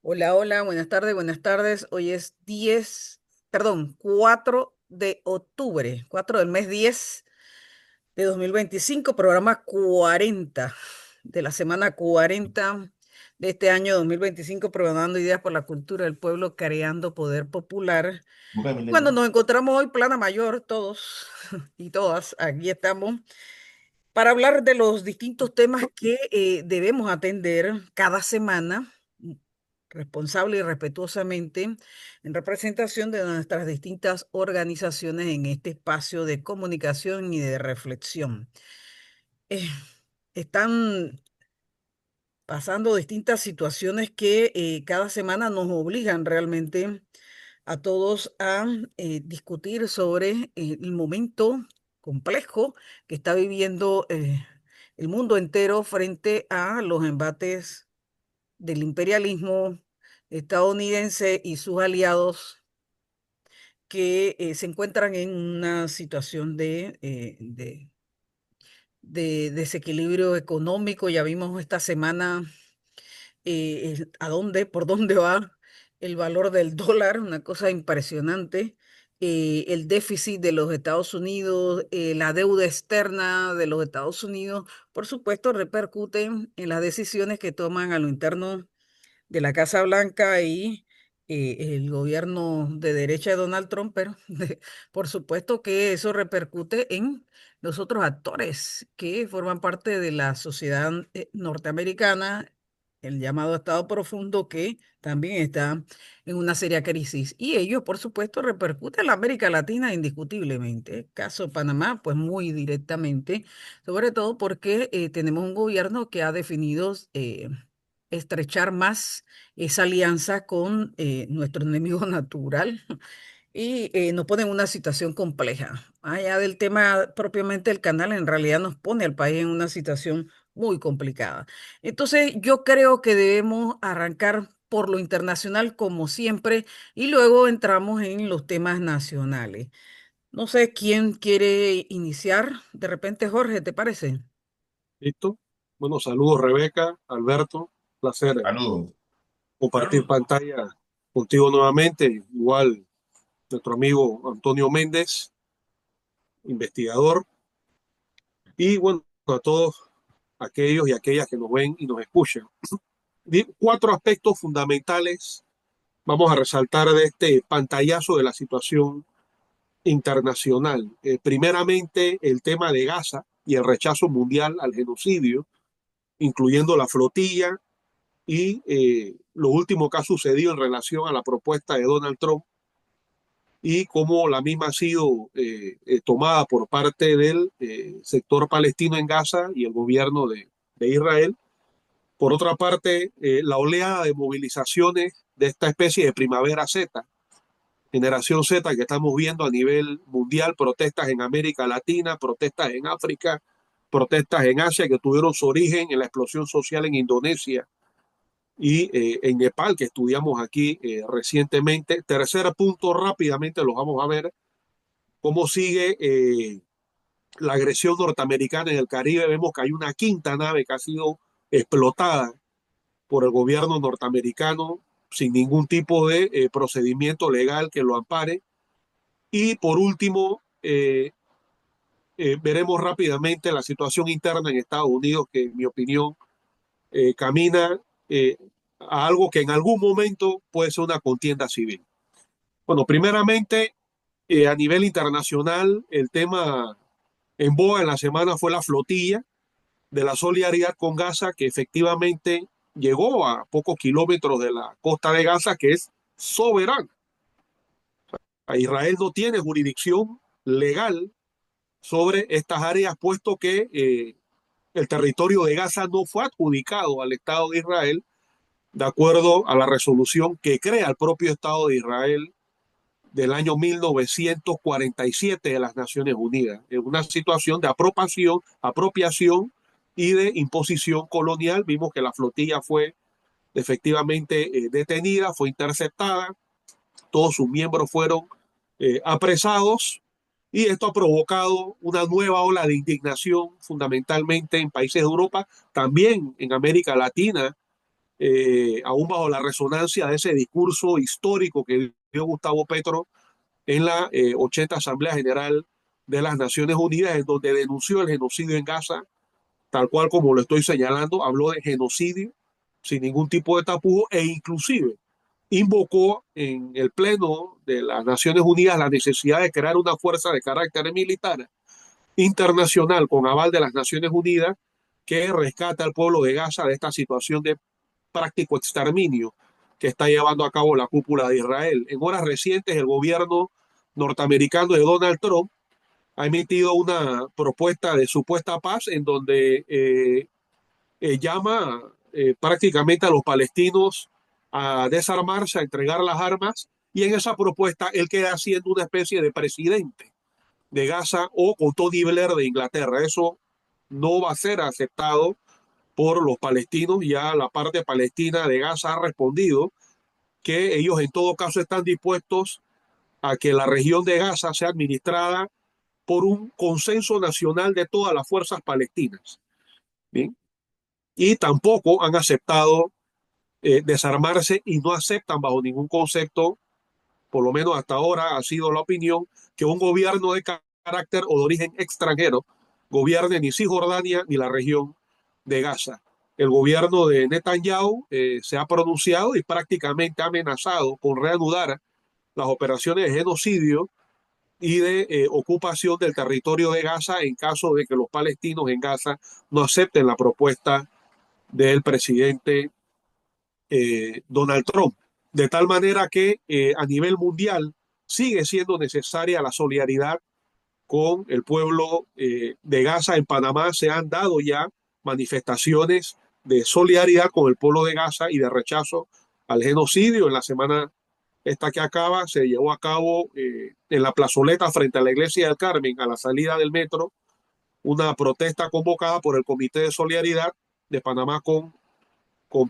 Hola, hola, buenas tardes, buenas tardes. Hoy es 4 de octubre, 4 del mes 10 de 2025, programa 40 de la semana 40 de este año 2025, programando ideas por la cultura del pueblo, creando poder popular. Bukan Cuando milenial. nos encontramos hoy, Plana Mayor, todos y todas, aquí estamos para hablar de los distintos temas que debemos atender cada semana, responsable y respetuosamente, en representación de nuestras distintas organizaciones en este espacio de comunicación y de reflexión. Eh, Están pasando distintas situaciones que cada semana nos obligan realmente a todos a discutir sobre el momento complejo que está viviendo el mundo entero frente a los embates del imperialismo estadounidense y sus aliados que se encuentran en una situación de desequilibrio económico. Ya vimos esta semana a dónde, por dónde va el valor del dólar, una cosa impresionante. El déficit de los Estados Unidos, la deuda externa de los Estados Unidos, por supuesto, repercuten en las decisiones que toman a lo interno de la Casa Blanca y el gobierno de derecha de Donald Trump, pero por supuesto que eso repercute en los otros actores que forman parte de la sociedad norteamericana, el llamado Estado profundo, que también está en una seria crisis. Y ello, por supuesto, repercute en la América Latina indiscutiblemente. Caso Panamá, pues muy directamente, sobre todo porque tenemos un gobierno que ha definido estrechar más esa alianza con nuestro enemigo natural y nos pone en una situación compleja. Allá del tema propiamente del canal, en realidad nos pone al país en una situación muy complicada. Entonces, yo creo que debemos arrancar por lo internacional como siempre y luego entramos en los temas nacionales. No sé quién quiere iniciar. De repente, Jorge, ¿te parece? ¿Listo? Bueno, saludos Rebeca, Alberto, placer Saludos. compartir pantalla contigo nuevamente. Igual nuestro amigo Antonio Méndez, investigador, y bueno, a todos aquellos y aquellas que nos ven y nos escuchan. Cuatro aspectos fundamentales vamos a resaltar de este pantallazo de la situación internacional. Primeramente, el tema de Gaza y el rechazo mundial al genocidio, incluyendo la flotilla y lo último que ha sucedido en relación a la propuesta de Donald Trump y cómo la misma ha sido tomada por parte del sector palestino en Gaza y el gobierno de Israel. Por otra parte, la oleada de movilizaciones de esta especie de primavera Z, generación Z que estamos viendo a nivel mundial, protestas en América Latina, protestas en África, protestas en Asia que tuvieron su origen en la explosión social en Indonesia y en Nepal, que estudiamos aquí recientemente. Tercer punto, rápidamente los vamos a ver, cómo sigue la agresión norteamericana en el Caribe. Vemos que hay una quinta nave que ha sido explotada por el gobierno norteamericano sin ningún tipo de procedimiento legal que lo ampare. Y por último, veremos rápidamente la situación interna en Estados Unidos, que en mi opinión camina eh, a algo que en algún momento puede ser una contienda civil. Bueno, primeramente, a nivel internacional, el tema en boga en la semana fue la flotilla de la solidaridad con Gaza, que efectivamente llegó a pocos kilómetros de la costa de Gaza, que es soberana. A Israel no tiene jurisdicción legal sobre estas áreas, puesto que el territorio de Gaza no fue adjudicado al Estado de Israel, de acuerdo a la resolución que crea el propio Estado de Israel del año 1947 de las Naciones Unidas, en una situación de apropiación y de imposición colonial. Vimos que la flotilla fue efectivamente detenida, fue interceptada, todos sus miembros fueron apresados y esto ha provocado una nueva ola de indignación fundamentalmente en países de Europa, también en América Latina, aún bajo la resonancia de ese discurso histórico que dio Gustavo Petro en la 80 Asamblea General de las Naciones Unidas, en donde denunció el genocidio en Gaza, tal cual como lo estoy señalando, habló de genocidio sin ningún tipo de tapujo e inclusive invocó en el Pleno de las Naciones Unidas la necesidad de crear una fuerza de carácter militar internacional con aval de las Naciones Unidas que rescate al pueblo de Gaza de esta situación de práctico exterminio que está llevando a cabo la cúpula de Israel. En horas recientes, el gobierno norteamericano de Donald Trump ha emitido una propuesta de supuesta paz en donde llama prácticamente a los palestinos a desarmarse, a entregar las armas, y en esa propuesta él queda siendo una especie de presidente de Gaza o con Tony Blair de Inglaterra. Eso no va a ser aceptado por los palestinos. Ya la parte palestina de Gaza ha respondido que ellos en todo caso están dispuestos a que la región de Gaza sea administrada por un consenso nacional de todas las fuerzas palestinas. Bien. Y tampoco han aceptado desarmarse y no aceptan bajo ningún concepto, por lo menos hasta ahora ha sido la opinión, que un gobierno de carácter o de origen extranjero gobierne ni Cisjordania ni la región de Gaza. El gobierno de Netanyahu se ha pronunciado y prácticamente ha amenazado con reanudar las operaciones de genocidio y de ocupación del territorio de Gaza en caso de que los palestinos en Gaza no acepten la propuesta del presidente Donald Trump. De tal manera que a nivel mundial sigue siendo necesaria la solidaridad con el pueblo de Gaza. En Panamá se han dado ya manifestaciones de solidaridad con el pueblo de Gaza y de rechazo al genocidio. En la semana esta que acaba se llevó a cabo en la plazoleta frente a la iglesia del Carmen, a la salida del metro, una protesta convocada por el Comité de Solidaridad de Panamá con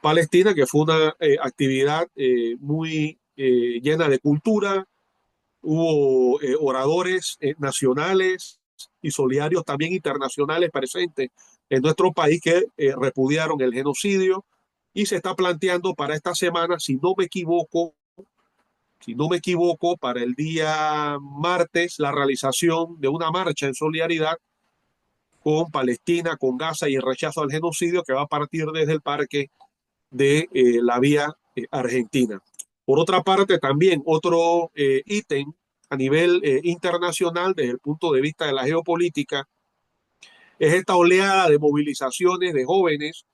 Palestina, que fue una actividad muy llena de cultura. Hubo oradores nacionales y solidarios también internacionales presentes en nuestro país que repudiaron el genocidio, y se está planteando para esta semana, si no me equivoco, para el día martes, la realización de una marcha en solidaridad con Palestina, con Gaza y el rechazo al genocidio, que va a partir desde el Parque de la Vía Argentina. Por otra parte, también otro ítem a nivel internacional desde el punto de vista de la geopolítica es esta oleada de movilizaciones de jóvenes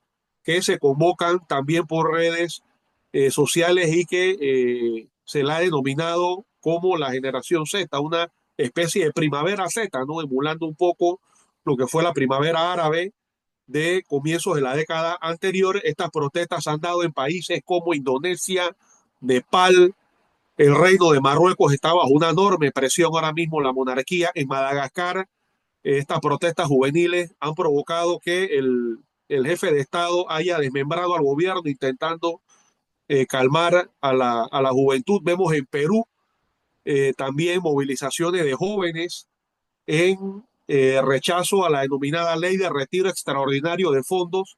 que se convocan también por redes sociales y que se la ha denominado como la generación Z, una especie de primavera Z, ¿no? Emulando un poco lo que fue la primavera árabe de comienzos de la década anterior. Estas protestas han dado en países como Indonesia, Nepal, el Reino de Marruecos está bajo una enorme presión ahora mismo, la monarquía. En Madagascar, estas protestas juveniles han provocado que el jefe de Estado haya desmembrado al gobierno intentando calmar a la juventud. Vemos en Perú también movilizaciones de jóvenes en rechazo a la denominada ley de retiro extraordinario de fondos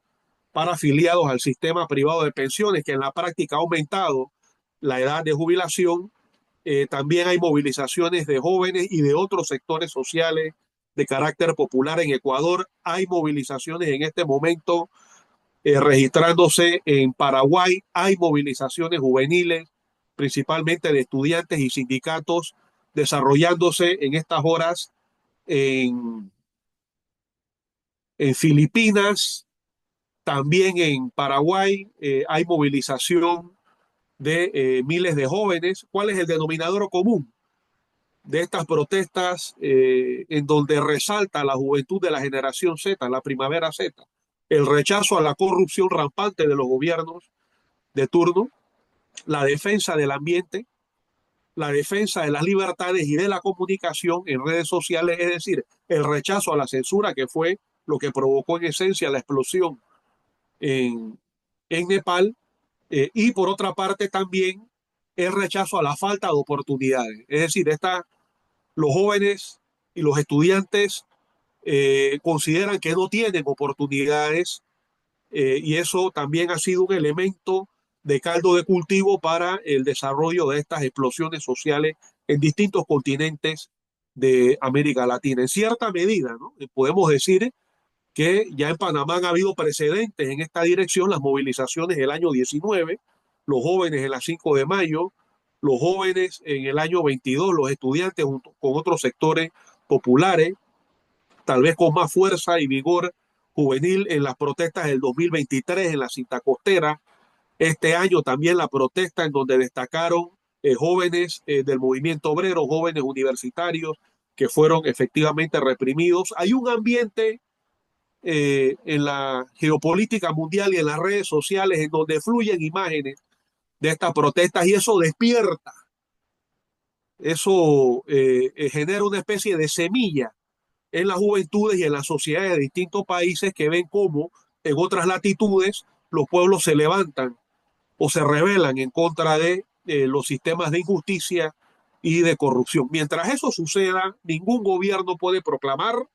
para afiliados al sistema privado de pensiones, que en la práctica ha aumentado la edad de jubilación. También hay movilizaciones de jóvenes y de otros sectores sociales de carácter popular en Ecuador. Hay movilizaciones en este momento registrándose en Paraguay. Hay movilizaciones juveniles, principalmente de estudiantes y sindicatos, desarrollándose en estas horas en, en Filipinas, también en Paraguay. Hay movilización de miles de jóvenes. ¿Cuál es el denominador común de estas protestas en donde resalta la juventud de la generación Z, la primavera Z? El rechazo a la corrupción rampante de los gobiernos de turno, la defensa del ambiente, la defensa de las libertades y de la comunicación en redes sociales, es decir, el rechazo a la censura, que fue lo que provocó en esencia la explosión en, en Nepal. Y por otra parte también el rechazo a la falta de oportunidades. Es decir, los jóvenes y los estudiantes consideran que no tienen oportunidades y eso también ha sido un elemento de caldo de cultivo para el desarrollo de estas explosiones sociales en distintos continentes de América Latina. En cierta medida, ¿no? Podemos decir que ya en Panamá han habido precedentes en esta dirección, las movilizaciones del año 19, los jóvenes en la 5 de mayo, los jóvenes en el año 22, los estudiantes junto con otros sectores populares, tal vez con más fuerza y vigor juvenil en las protestas del 2023 en la cinta costera. Este año también la protesta en donde destacaron jóvenes del movimiento obrero, jóvenes universitarios que fueron efectivamente reprimidos. Hay un ambiente en la geopolítica mundial y en las redes sociales en donde fluyen imágenes de estas protestas y eso despierta, eso genera una especie de semilla en las juventudes y en las sociedades de distintos países que ven cómo en otras latitudes los pueblos se levantan o se rebelan en contra de los sistemas de injusticia y de corrupción. Mientras eso suceda, ningún gobierno puede proclamar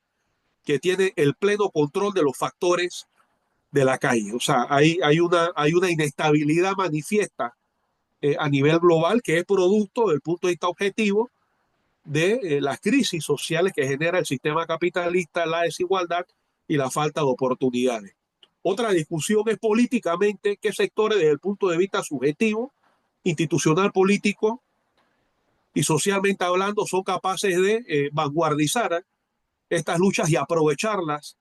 que tiene el pleno control de los factores de la calle. O sea, hay una inestabilidad manifiesta a nivel global que es producto del punto de vista objetivo de las crisis sociales que genera el sistema capitalista, la desigualdad y la falta de oportunidades. Otra discusión es políticamente qué sectores desde el punto de vista subjetivo, institucional, político y socialmente hablando son capaces de vanguardizar estas luchas y aprovecharlas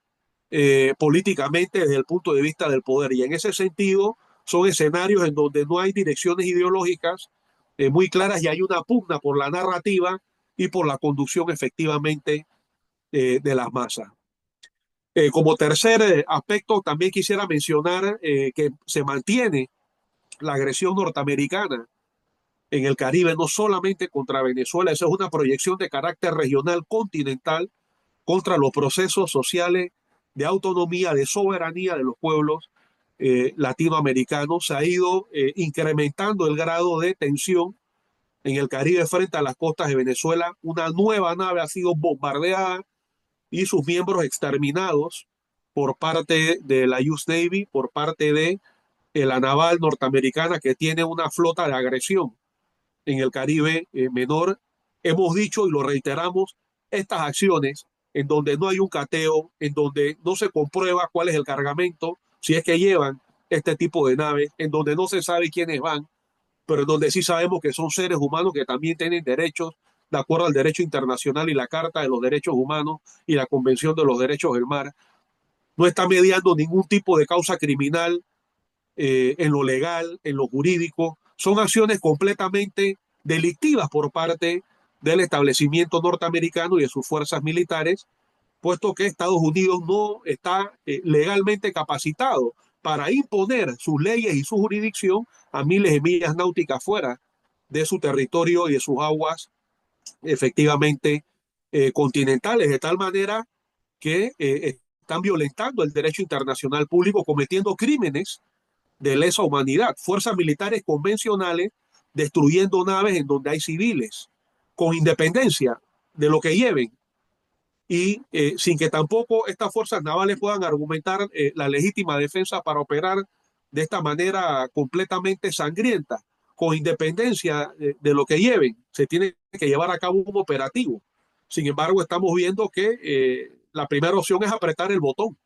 políticamente desde el punto de vista del poder. Y en ese sentido son escenarios en donde no hay direcciones ideológicas muy claras y hay una pugna por la narrativa y por la conducción efectivamente de las masas. Como tercer aspecto, también quisiera mencionar que se mantiene la agresión norteamericana en el Caribe, no solamente contra Venezuela, eso es una proyección de carácter regional continental contra los procesos sociales de autonomía, de soberanía de los pueblos latinoamericanos. Se ha ido incrementando el grado de tensión en el Caribe frente a las costas de Venezuela. Una nueva nave ha sido bombardeada y sus miembros exterminados por parte de la US Navy, por parte de la naval norteamericana que tiene una flota de agresión en el Caribe menor. Hemos dicho y lo reiteramos, estas acciones en donde no hay un cateo, en donde no se comprueba cuál es el cargamento, si es que llevan este tipo de naves, en donde no se sabe quiénes van, pero en donde sí sabemos que son seres humanos que también tienen derechos de acuerdo al derecho internacional y la Carta de los Derechos Humanos y la Convención de los Derechos del Mar. No está mediando ningún tipo de causa criminal en lo legal, en lo jurídico. Son acciones completamente delictivas por parte del establecimiento norteamericano y de sus fuerzas militares, puesto que Estados Unidos no está legalmente capacitado para imponer sus leyes y su jurisdicción a miles de millas náuticas fuera de su territorio y de sus aguas efectivamente continentales, de tal manera que están violentando el derecho internacional público, cometiendo crímenes de lesa humanidad, fuerzas militares convencionales destruyendo naves en donde hay civiles, con independencia de lo que lleven y sin que tampoco estas fuerzas navales puedan argumentar la legítima defensa para operar de esta manera completamente sangrienta, con independencia de lo que lleven, se tiene que llevar a cabo un operativo. Sin embargo, estamos viendo que la primera opción es apretar el botón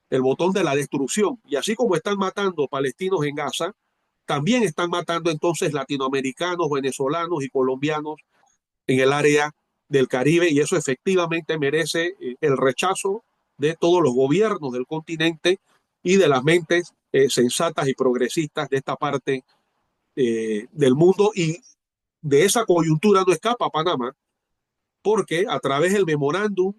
de la destrucción. Y así como están matando palestinos en Gaza, también están matando entonces latinoamericanos, venezolanos y colombianos en el área del Caribe y eso efectivamente merece el rechazo de todos los gobiernos del continente y de las mentes sensatas y progresistas de esta parte del mundo. Y de esa coyuntura no escapa Panamá, porque a través del memorándum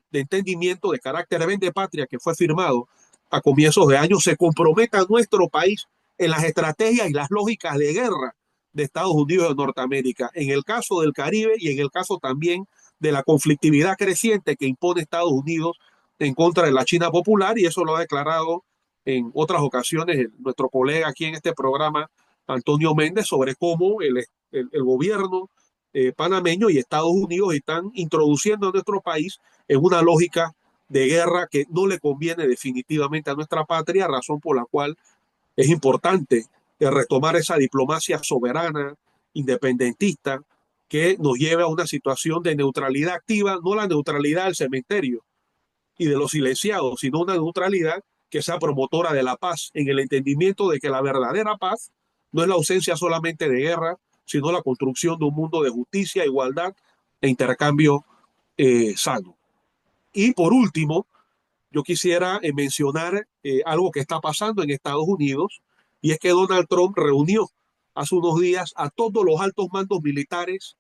de entendimiento de carácter vende patria que fue firmado a comienzos de año, se compromete a nuestro país en las estrategias y las lógicas de guerra de Estados Unidos de Norteamérica, en el caso del Caribe y en el caso también de la conflictividad creciente que impone Estados Unidos en contra de la China popular, y eso lo ha declarado en otras ocasiones nuestro colega aquí en este programa, Antonio Méndez, sobre cómo el gobierno panameño y Estados Unidos están introduciendo a nuestro país en una lógica de guerra que no le conviene definitivamente a nuestra patria, razón por la cual es importante retomar esa diplomacia soberana, independentista, que nos lleve a una situación de neutralidad activa, no la neutralidad del cementerio y de los silenciados, sino una neutralidad que sea promotora de la paz, en el entendimiento de que la verdadera paz no es la ausencia solamente de guerra, sino la construcción de un mundo de justicia, igualdad e intercambio sano. Y por último, yo quisiera mencionar algo que está pasando en Estados Unidos, y es que Donald Trump reunió hace unos días a todos los altos mandos militares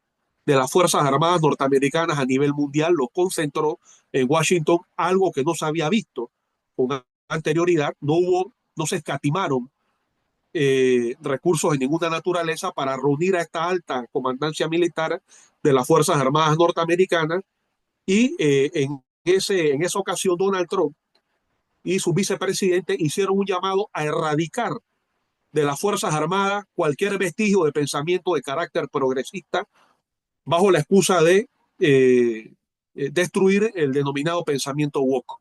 de las Fuerzas Armadas norteamericanas a nivel mundial, los concentró en Washington, algo que no se había visto con anterioridad. No se escatimaron recursos de ninguna naturaleza para reunir a esta alta comandancia militar de las Fuerzas Armadas norteamericanas, y en esa ocasión Donald Trump y su vicepresidente hicieron un llamado a erradicar de las Fuerzas Armadas cualquier vestigio de pensamiento de carácter progresista, bajo la excusa de destruir el denominado pensamiento woke.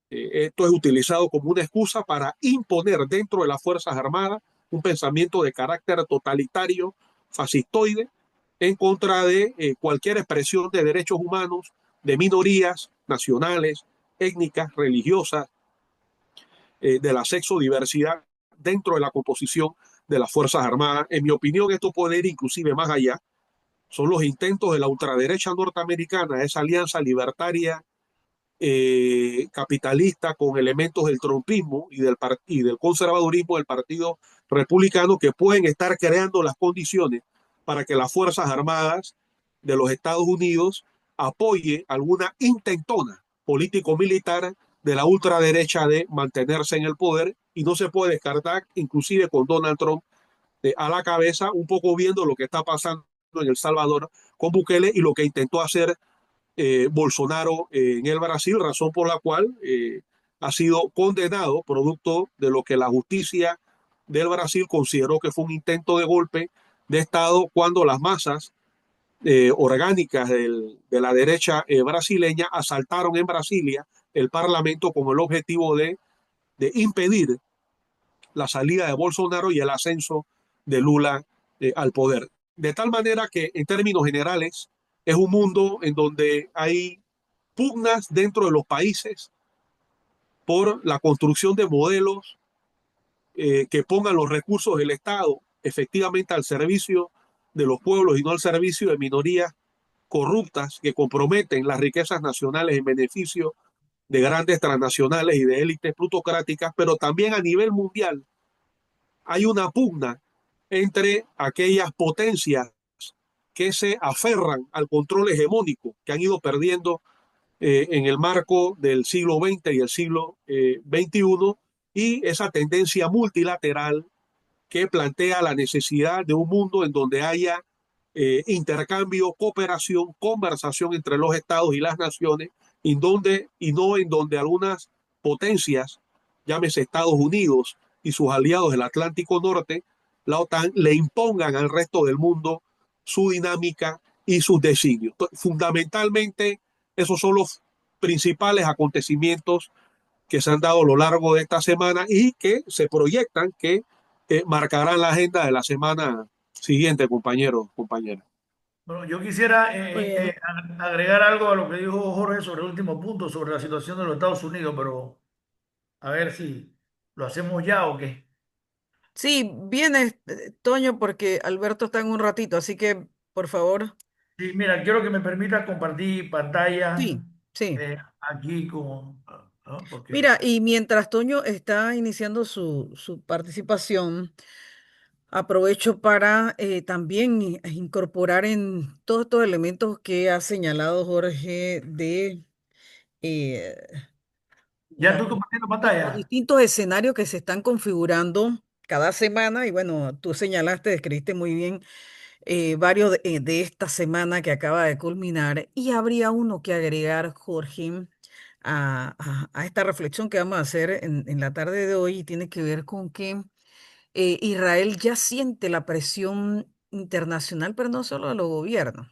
Esto es utilizado como una excusa para imponer dentro de las Fuerzas Armadas un pensamiento de carácter totalitario, fascistoide, en contra de cualquier expresión de derechos humanos, de minorías nacionales, étnicas, religiosas, de la sexodiversidad dentro de la composición de las Fuerzas Armadas. En mi opinión, esto puede ir inclusive más allá. Son los intentos de la ultraderecha norteamericana, esa alianza libertaria capitalista con elementos del trumpismo y del conservadurismo del Partido Republicano, que pueden estar creando las condiciones para que las Fuerzas Armadas de los Estados Unidos apoye alguna intentona político-militar de la ultraderecha de mantenerse en el poder, y no se puede descartar, inclusive con Donald Trump a la cabeza, un poco viendo lo que está pasando en El Salvador con Bukele y lo que intentó hacer Bolsonaro en el Brasil, razón por la cual ha sido condenado producto de lo que la justicia del Brasil consideró que fue un intento de golpe de Estado, cuando las masas orgánicas de la derecha brasileña asaltaron en Brasilia el Parlamento con el objetivo de impedir la salida de Bolsonaro y el ascenso de Lula al poder. De tal manera que, en términos generales, es un mundo en donde hay pugnas dentro de los países por la construcción de modelos que pongan los recursos del Estado efectivamente al servicio de los pueblos y no al servicio de minorías corruptas que comprometen las riquezas nacionales en beneficio de grandes transnacionales y de élites plutocráticas. Pero también a nivel mundial hay una pugna entre aquellas potencias que se aferran al control hegemónico que han ido perdiendo en el marco del siglo XX y el siglo XXI, y esa tendencia multilateral que plantea la necesidad de un mundo en donde haya intercambio, cooperación, conversación entre los estados y las naciones, y no en donde algunas potencias, llámese Estados Unidos y sus aliados del Atlántico Norte, la OTAN, le impongan al resto del mundo su dinámica y sus designios. Fundamentalmente, esos son los principales acontecimientos que se han dado a lo largo de esta semana y que se proyectan que marcarán la agenda de la semana siguiente, compañeros, compañeras. Bueno, yo quisiera Bueno, agregar algo a lo que dijo Jorge sobre el último punto, sobre la situación de los Estados Unidos, pero a ver si lo hacemos ya o qué. sí, viene Toño, porque Alberto está en un ratito, así que por favor, Sí, mira, quiero que me permita compartir pantalla sí, sí. aquí con, ¿no? Porque Mira, y mientras Toño está iniciando su participación, aprovecho para también incorporar en todos estos elementos que ha señalado Jorge de eh, ya la- estoy compartiendo los pantalla. distintos escenarios que se están configurando cada semana. Y bueno, tú señalaste, describiste muy bien varios de esta semana que acaba de culminar. Y habría uno que agregar, Jorge, a esta reflexión que vamos a hacer en la tarde de hoy, y tiene que ver con que Israel ya siente la presión internacional, pero no solo de los gobiernos,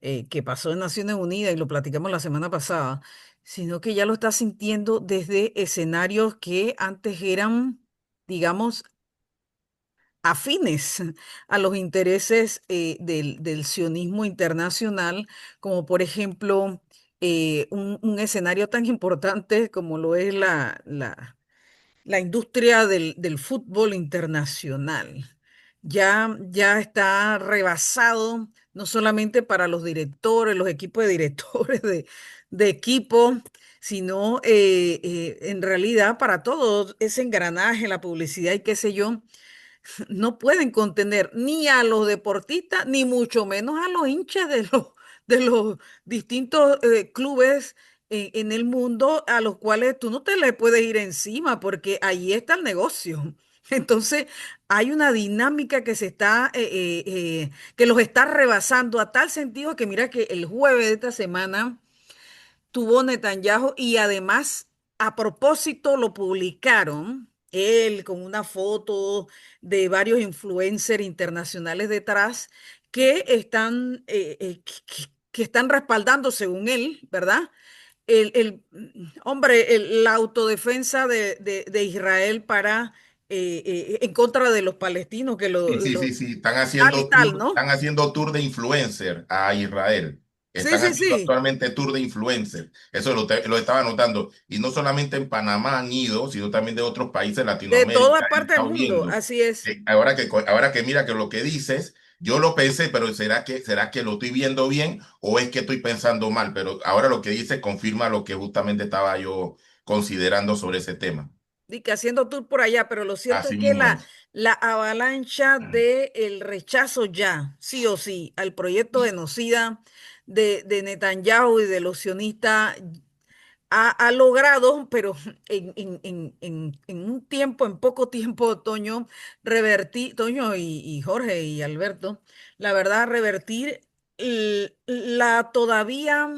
que pasó en Naciones Unidas y lo platicamos la semana pasada, sino que ya lo está sintiendo desde escenarios que antes eran, digamos, afines a los intereses del sionismo internacional, como por ejemplo un escenario tan importante como lo es la industria del fútbol internacional. Ya está rebasado, no solamente para los directores, los equipos de directores de equipo, sino en realidad para todo ese engranaje, la publicidad y qué sé yo, no pueden contener ni a los deportistas, ni mucho menos a los hinchas de los distintos clubes en el mundo a los cuales tú no te le puedes ir encima porque ahí está el negocio. Entonces, hay una dinámica que se está, que los está rebasando a tal sentido que mira que el jueves de esta semana tuvo Netanyahu y además a propósito lo publicaron, él con una foto de varios influencers internacionales detrás que están, que están respaldando, según él, ¿verdad? Hombre, la autodefensa de Israel para, en contra de los palestinos, que Sí, sí, lo sí, sí. tal y tal, ¿no? Están haciendo tour de influencer a Israel. Sí, Están sí, haciendo sí, actualmente tour de influencer. Eso lo estaba notando. Y no solamente en Panamá han ido, sino también de otros países de de Latinoamérica. toda He parte del estado mundo, viendo. así es. Ahora que mira que lo que dices, yo lo pensé, pero será que lo estoy viendo bien o es que estoy pensando mal? Pero ahora lo que dices confirma lo que justamente estaba yo considerando sobre ese tema. Y que haciendo tour por allá, pero lo cierto es Así que mismo es. la avalancha de el rechazo ya, sí o sí, al proyecto genocida de Netanyahu y de los sionistas ha logrado, pero en un tiempo, en poco tiempo, Toño, revertir, Toño y Jorge y Alberto, la verdad, revertir la todavía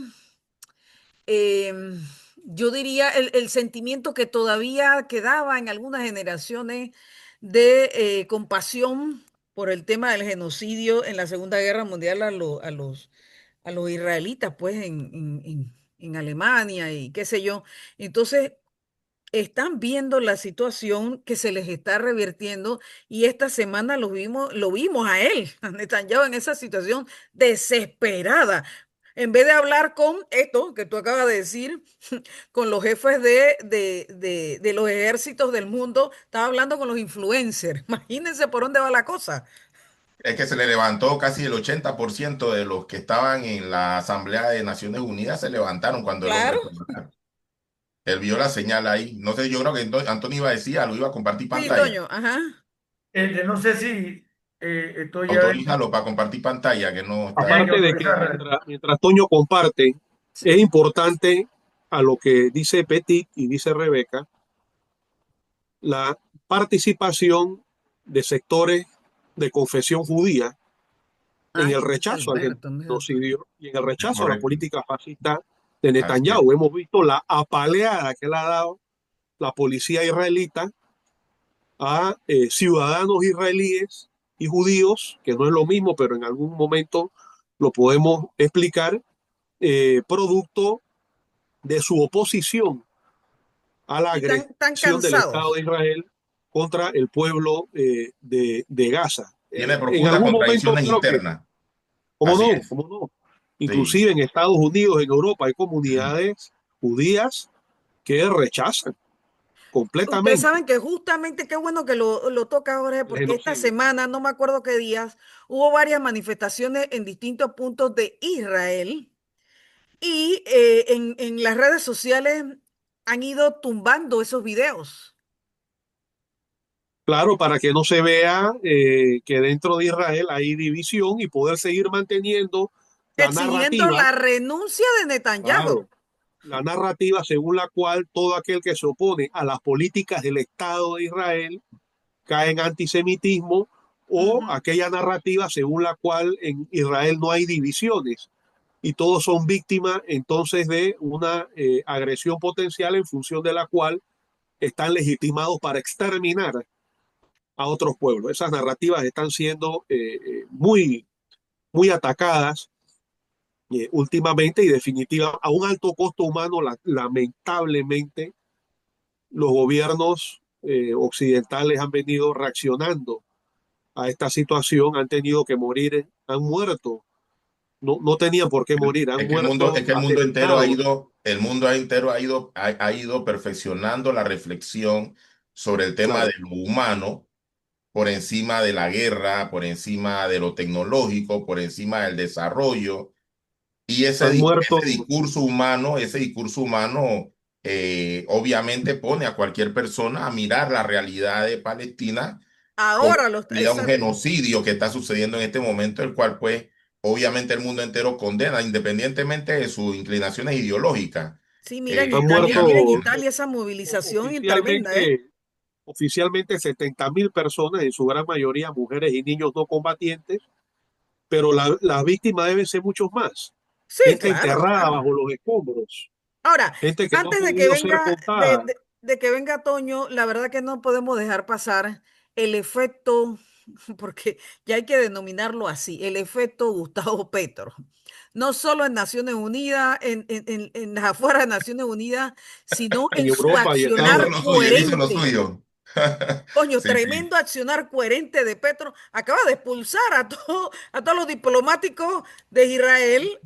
em, yo diría el sentimiento que todavía quedaba en algunas generaciones de compasión por el tema del genocidio en la Segunda Guerra Mundial a los israelitas, pues en Alemania y qué sé yo. Entonces, están viendo la situación que se les está revirtiendo y esta semana lo vimos a él, a Netanyahu en esa situación desesperada. En vez de hablar con esto que tú acabas de decir, con los jefes de los ejércitos del mundo, estaba hablando con los influencers. Imagínense por dónde va la cosa. Es que se le levantó casi el 80% de los que estaban en la Asamblea de Naciones Unidas se levantaron cuando el hombre Claro, fue a hablar. Él vio la señal ahí. No sé, yo creo que Antonio iba a decir algo, iba a compartir sí, pantalla. Toño, ajá. No sé si estoy ya dentro. Autorízalo para compartir pantalla, que no Tiene está. que Aparte de que autorizar. mientras Toño comparte, es Sí. importante a lo que dice Petit y dice Rebeca, la participación de sectores de confesión judía en el Ay, dice rechazo al Alberto, mira tú. genocidio y en el Es rechazo a la correcto. política fascista de Así es. Netanyahu. Hemos visto la apaleada que le ha dado la policía israelita a ciudadanos israelíes y judíos, que no es lo mismo, pero en algún momento lo podemos explicar, producto de su oposición a la Y tan agresión del Estado de cansados. Israel contra el pueblo de Gaza. Tiene En profundas algún momento contradicciones creo que, internas. ¿cómo Así no? es. ¿Cómo no? Sí. Inclusive en Estados Unidos, en Europa, hay comunidades judías que rechazan Ustedes completamente saben que justamente, qué bueno que lo toca Jorge, el porque esta genocidio. semana, no me acuerdo qué días, hubo varias manifestaciones en distintos puntos de Israel y en las redes sociales han ido tumbando esos videos, Claro, para que no se vea que dentro de Israel hay división y poder seguir manteniendo la exigiendo narrativa, la renuncia de Netanyahu. claro, la narrativa según la cual todo aquel que se opone a las políticas del Estado de Israel cae en antisemitismo o Ujú. aquella narrativa según la cual en Israel no hay divisiones y todos son víctimas entonces de una agresión potencial en función de la cual están legitimados para exterminar a otros pueblos. Esas narrativas están siendo muy atacadas últimamente y definitiva, a un alto costo humano, lamentablemente los gobiernos occidentales han venido reaccionando a esta situación, han tenido que morir, han muerto, no tenían por qué morir, han Es muerto que el mundo entero ha atentados. ido, el mundo entero ha ido perfeccionando la reflexión sobre el tema de Claro, lo humano por encima de la guerra, por encima de lo tecnológico, por encima del desarrollo. Y han muerto. ese discurso humano obviamente pone a cualquier persona a mirar la realidad de Palestina como Ahora los, un exacto. genocidio que está sucediendo en este momento, el cual pues obviamente el mundo entero condena, independientemente de sus inclinaciones ideológicas. Sí, mira, Han Italia, muerto mira en Italia esa movilización tremenda, ¿eh? oficialmente, oficialmente 70.000 personas, en su gran mayoría mujeres y niños no combatientes, pero las víctimas deben ser muchos más. Sí, Gente claro, enterrada claro. bajo los escombros, Ahora, gente que no ha antes de que podido ser venga, contada. de que venga Toño, la verdad que no podemos dejar pasar el efecto, porque ya hay que denominarlo así, el efecto Gustavo Petro. No solo en Naciones Unidas, en las afueras de Naciones Unidas, sino En en su Europa y Él Estados hizo accionar lo Unidos. suyo, él hizo lo coherente. suyo. Coño, Sí, sí. tremendo accionar coherente de Petro. Acaba de expulsar a todos los diplomáticos de Israel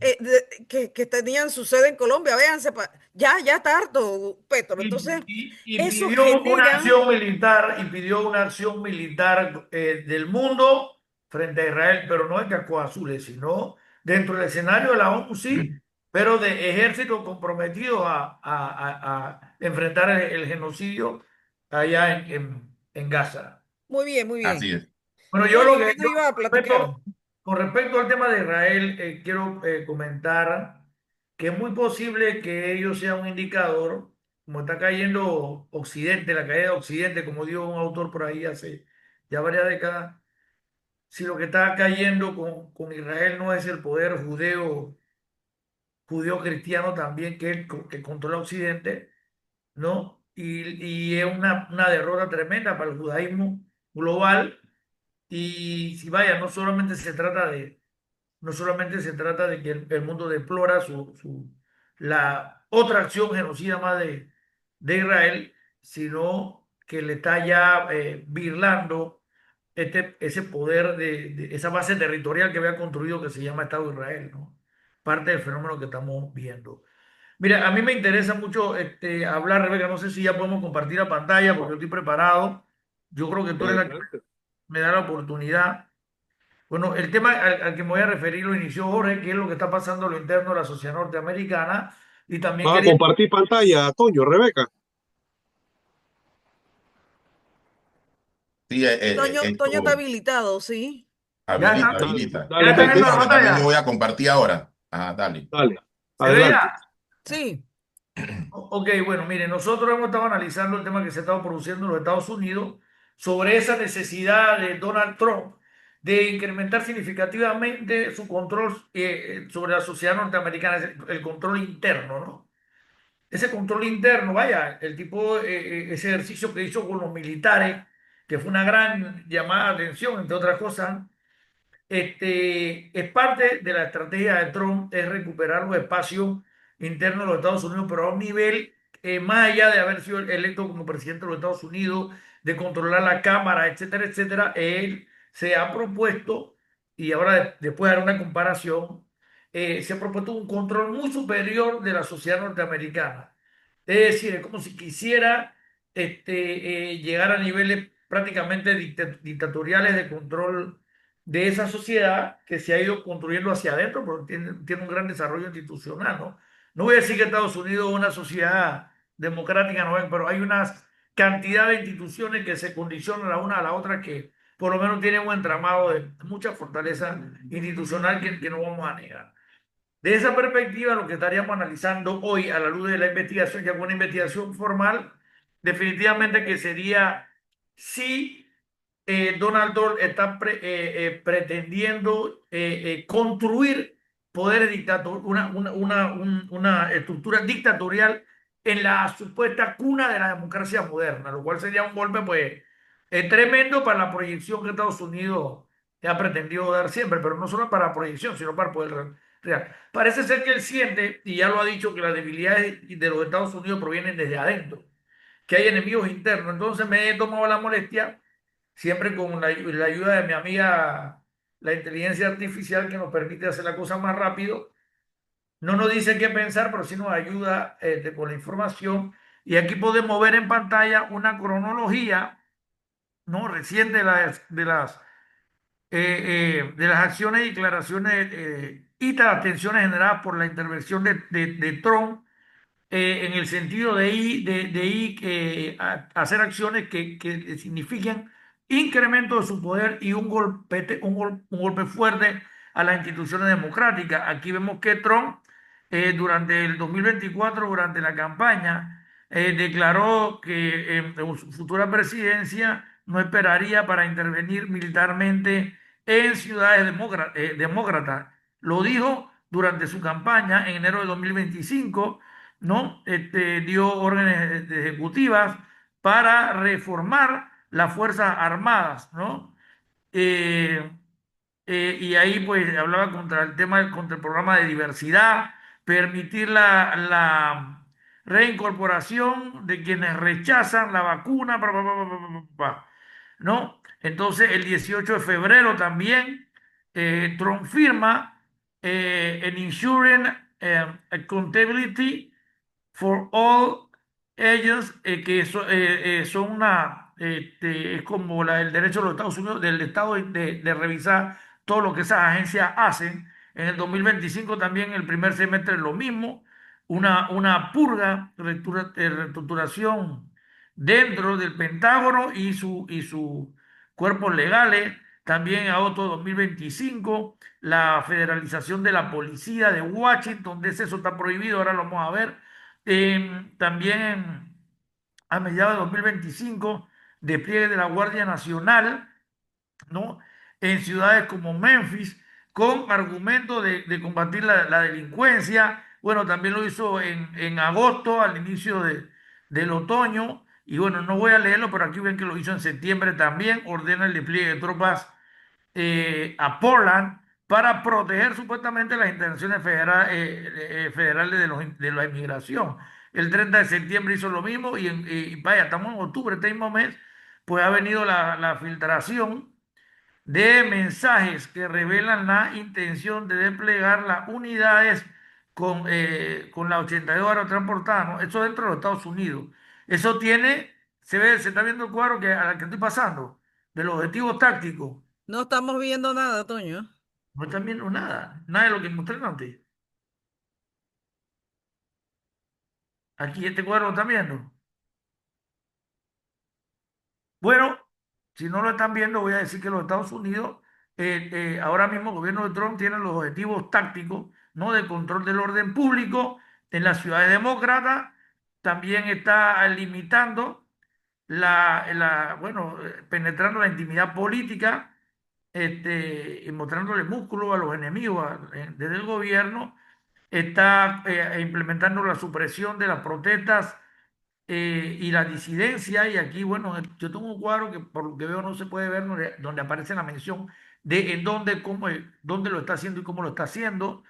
que tenían su sede en Colombia. Véanse, ya está harto Petro. Entonces, Y eso pidió una genera, acción militar, y pidió una acción militar del mundo frente a Israel, pero no en Cacos Azules, sino dentro del escenario de la ONU, sí, pero de ejércitos comprometidos a enfrentar el genocidio allá en Gaza. muy bien, muy Así bien. es. Bueno, yo Toño, lo que ¿qué nos iba a platicar? con respecto al tema de Israel, quiero comentar que es muy posible que ello sea un indicador, como está cayendo Occidente, la caída de Occidente, como dijo un autor por ahí hace ya varias décadas, si lo que está cayendo con Israel no es el poder judeo cristiano también que controla Occidente, ¿no? Y es una derrota tremenda para el judaísmo global. Y si vaya, no solamente se trata de que el mundo deplora la otra acción genocida más de Israel, sino que le está ya birlando ese poder esa base territorial que había construido que se llama Estado de Israel, ¿no? Parte del fenómeno que estamos viendo. Mira, a mí me interesa mucho hablar, Rebeca, no sé si ya podemos compartir la pantalla porque estoy preparado. Yo creo que tú eres la que Adelante. me da la oportunidad. Bueno, el tema al que me voy a referir lo inició Jorge, que es lo que está pasando a lo interno de la sociedad norteamericana. Y también ¿Va a quería, compartir pantalla, Toño, Rebeca? Sí, Toño está esto habilitado, ¿sí? ya habilita, está, Dale, habilita. ya dale, están viendo Méndez. la Dale, también yo voy pantalla. a compartir ahora. Ajá, dale. Dale, ¿Se ve adelante. ya? Sí. Ok, bueno, miren, nosotros hemos estado analizando el tema que se ha estado produciendo en los Estados Unidos sobre esa necesidad de Donald Trump de incrementar significativamente su control sobre la sociedad norteamericana, el control interno, ¿no? Ese control interno, vaya, el tipo, ese ejercicio que hizo con los militares, que fue una gran llamada de atención, entre otras cosas, es parte de la estrategia de Trump, es recuperar los espacios internos de los Estados Unidos, pero a un nivel más allá de haber sido electo como presidente de los Estados Unidos, de controlar la Cámara, etcétera, etcétera. Él se ha propuesto, y ahora después de dar una comparación, se ha propuesto un control muy superior de la sociedad norteamericana. Es decir, es como si quisiera llegar a niveles prácticamente dictatoriales de control de esa sociedad que se ha ido construyendo hacia adentro, pero tiene un gran desarrollo institucional, ¿no? No voy a decir que Estados Unidos es una sociedad democrática, no, pero hay una cantidad de instituciones que se condicionan la una a la otra que por lo menos tienen un entramado de mucha fortaleza institucional que no vamos a negar. De esa perspectiva, lo que estaríamos analizando hoy a la luz de la investigación, ya con una investigación formal, definitivamente que sería si Donald Trump está pretendiendo construir poderes dictatoriales, una estructura dictatorial en la supuesta cuna de la democracia moderna, lo cual sería un golpe pues tremendo para la proyección que Estados Unidos ha pretendido dar siempre, pero no solo para la proyección, sino para poder real. Parece ser que él siente, y ya lo ha dicho, que las debilidades de los Estados Unidos provienen desde adentro, que hay enemigos internos. Entonces me he tomado la molestia, siempre con la ayuda de mi amiga, la inteligencia artificial, que nos permite hacer la cosa más rápido. No nos dice qué pensar, pero sí nos ayuda con la información. Y aquí podemos ver en pantalla una cronología, ¿no?, reciente de las acciones y declaraciones y de las tensiones generadas por la intervención de Trump, en el sentido de hacer acciones que signifiquen incremento de su poder y un golpe fuerte a las instituciones democráticas. Aquí vemos que Trump, durante el 2024, durante la campaña, declaró que en su futura presidencia no esperaría para intervenir militarmente en ciudades demócratas. Lo dijo durante su campaña en enero de 2025, ¿no? Dio órdenes ejecutivas para reformar las Fuerzas Armadas, ¿no? Eh, y ahí pues hablaba contra el tema, contra el programa de diversidad, permitir la reincorporación de quienes rechazan la vacuna, ¿no? Entonces el 18 de febrero también Trump firma en Insurance Accountability for All Agents, son es como el derecho de los Estados Unidos, del Estado, de revisar todo lo que esas agencias hacen. En el 2025 también, el primer semestre, lo mismo, una purga, reestructuración dentro del Pentágono y sus cuerpos legales. También a otro 2025, la federalización de la policía de Washington, eso está prohibido, ahora lo vamos a ver. También a mediados de 2025, despliegue de la Guardia Nacional, ¿no?, en ciudades como Memphis, con argumento de combatir la delincuencia. Bueno, también lo hizo en agosto, al inicio del otoño. Y bueno, no voy a leerlo, pero aquí ven que lo hizo en septiembre también. Ordena el despliegue de tropas a Portland para proteger supuestamente las intenciones federales de la inmigración. El 30 de septiembre hizo lo mismo y vaya, estamos en octubre, este mismo mes, pues ha venido la filtración de mensajes que revelan la intención de desplegar las unidades con la 82 aerotransportada, ¿no? Eso dentro de los Estados Unidos. Eso tiene, se está viendo el cuadro a la que estoy pasando, de los objetivos tácticos. No estamos viendo nada, Toño. No están viendo nada, nada de lo que mostré antes. Aquí este cuadro lo están viendo. Bueno, si no lo están viendo, voy a decir que los Estados Unidos, ahora mismo el gobierno de Trump tiene los objetivos tácticos, ¿no?, de control del orden público en las ciudades demócratas. También está limitando bueno, penetrando la intimidad política, y mostrándole músculo a los enemigos desde el gobierno. Está implementando la supresión de las protestas y la disidencia. Y aquí, bueno, yo tengo un cuadro que por lo que veo no se puede ver, donde aparece la mención de en dónde, cómo, dónde lo está haciendo y cómo lo está haciendo.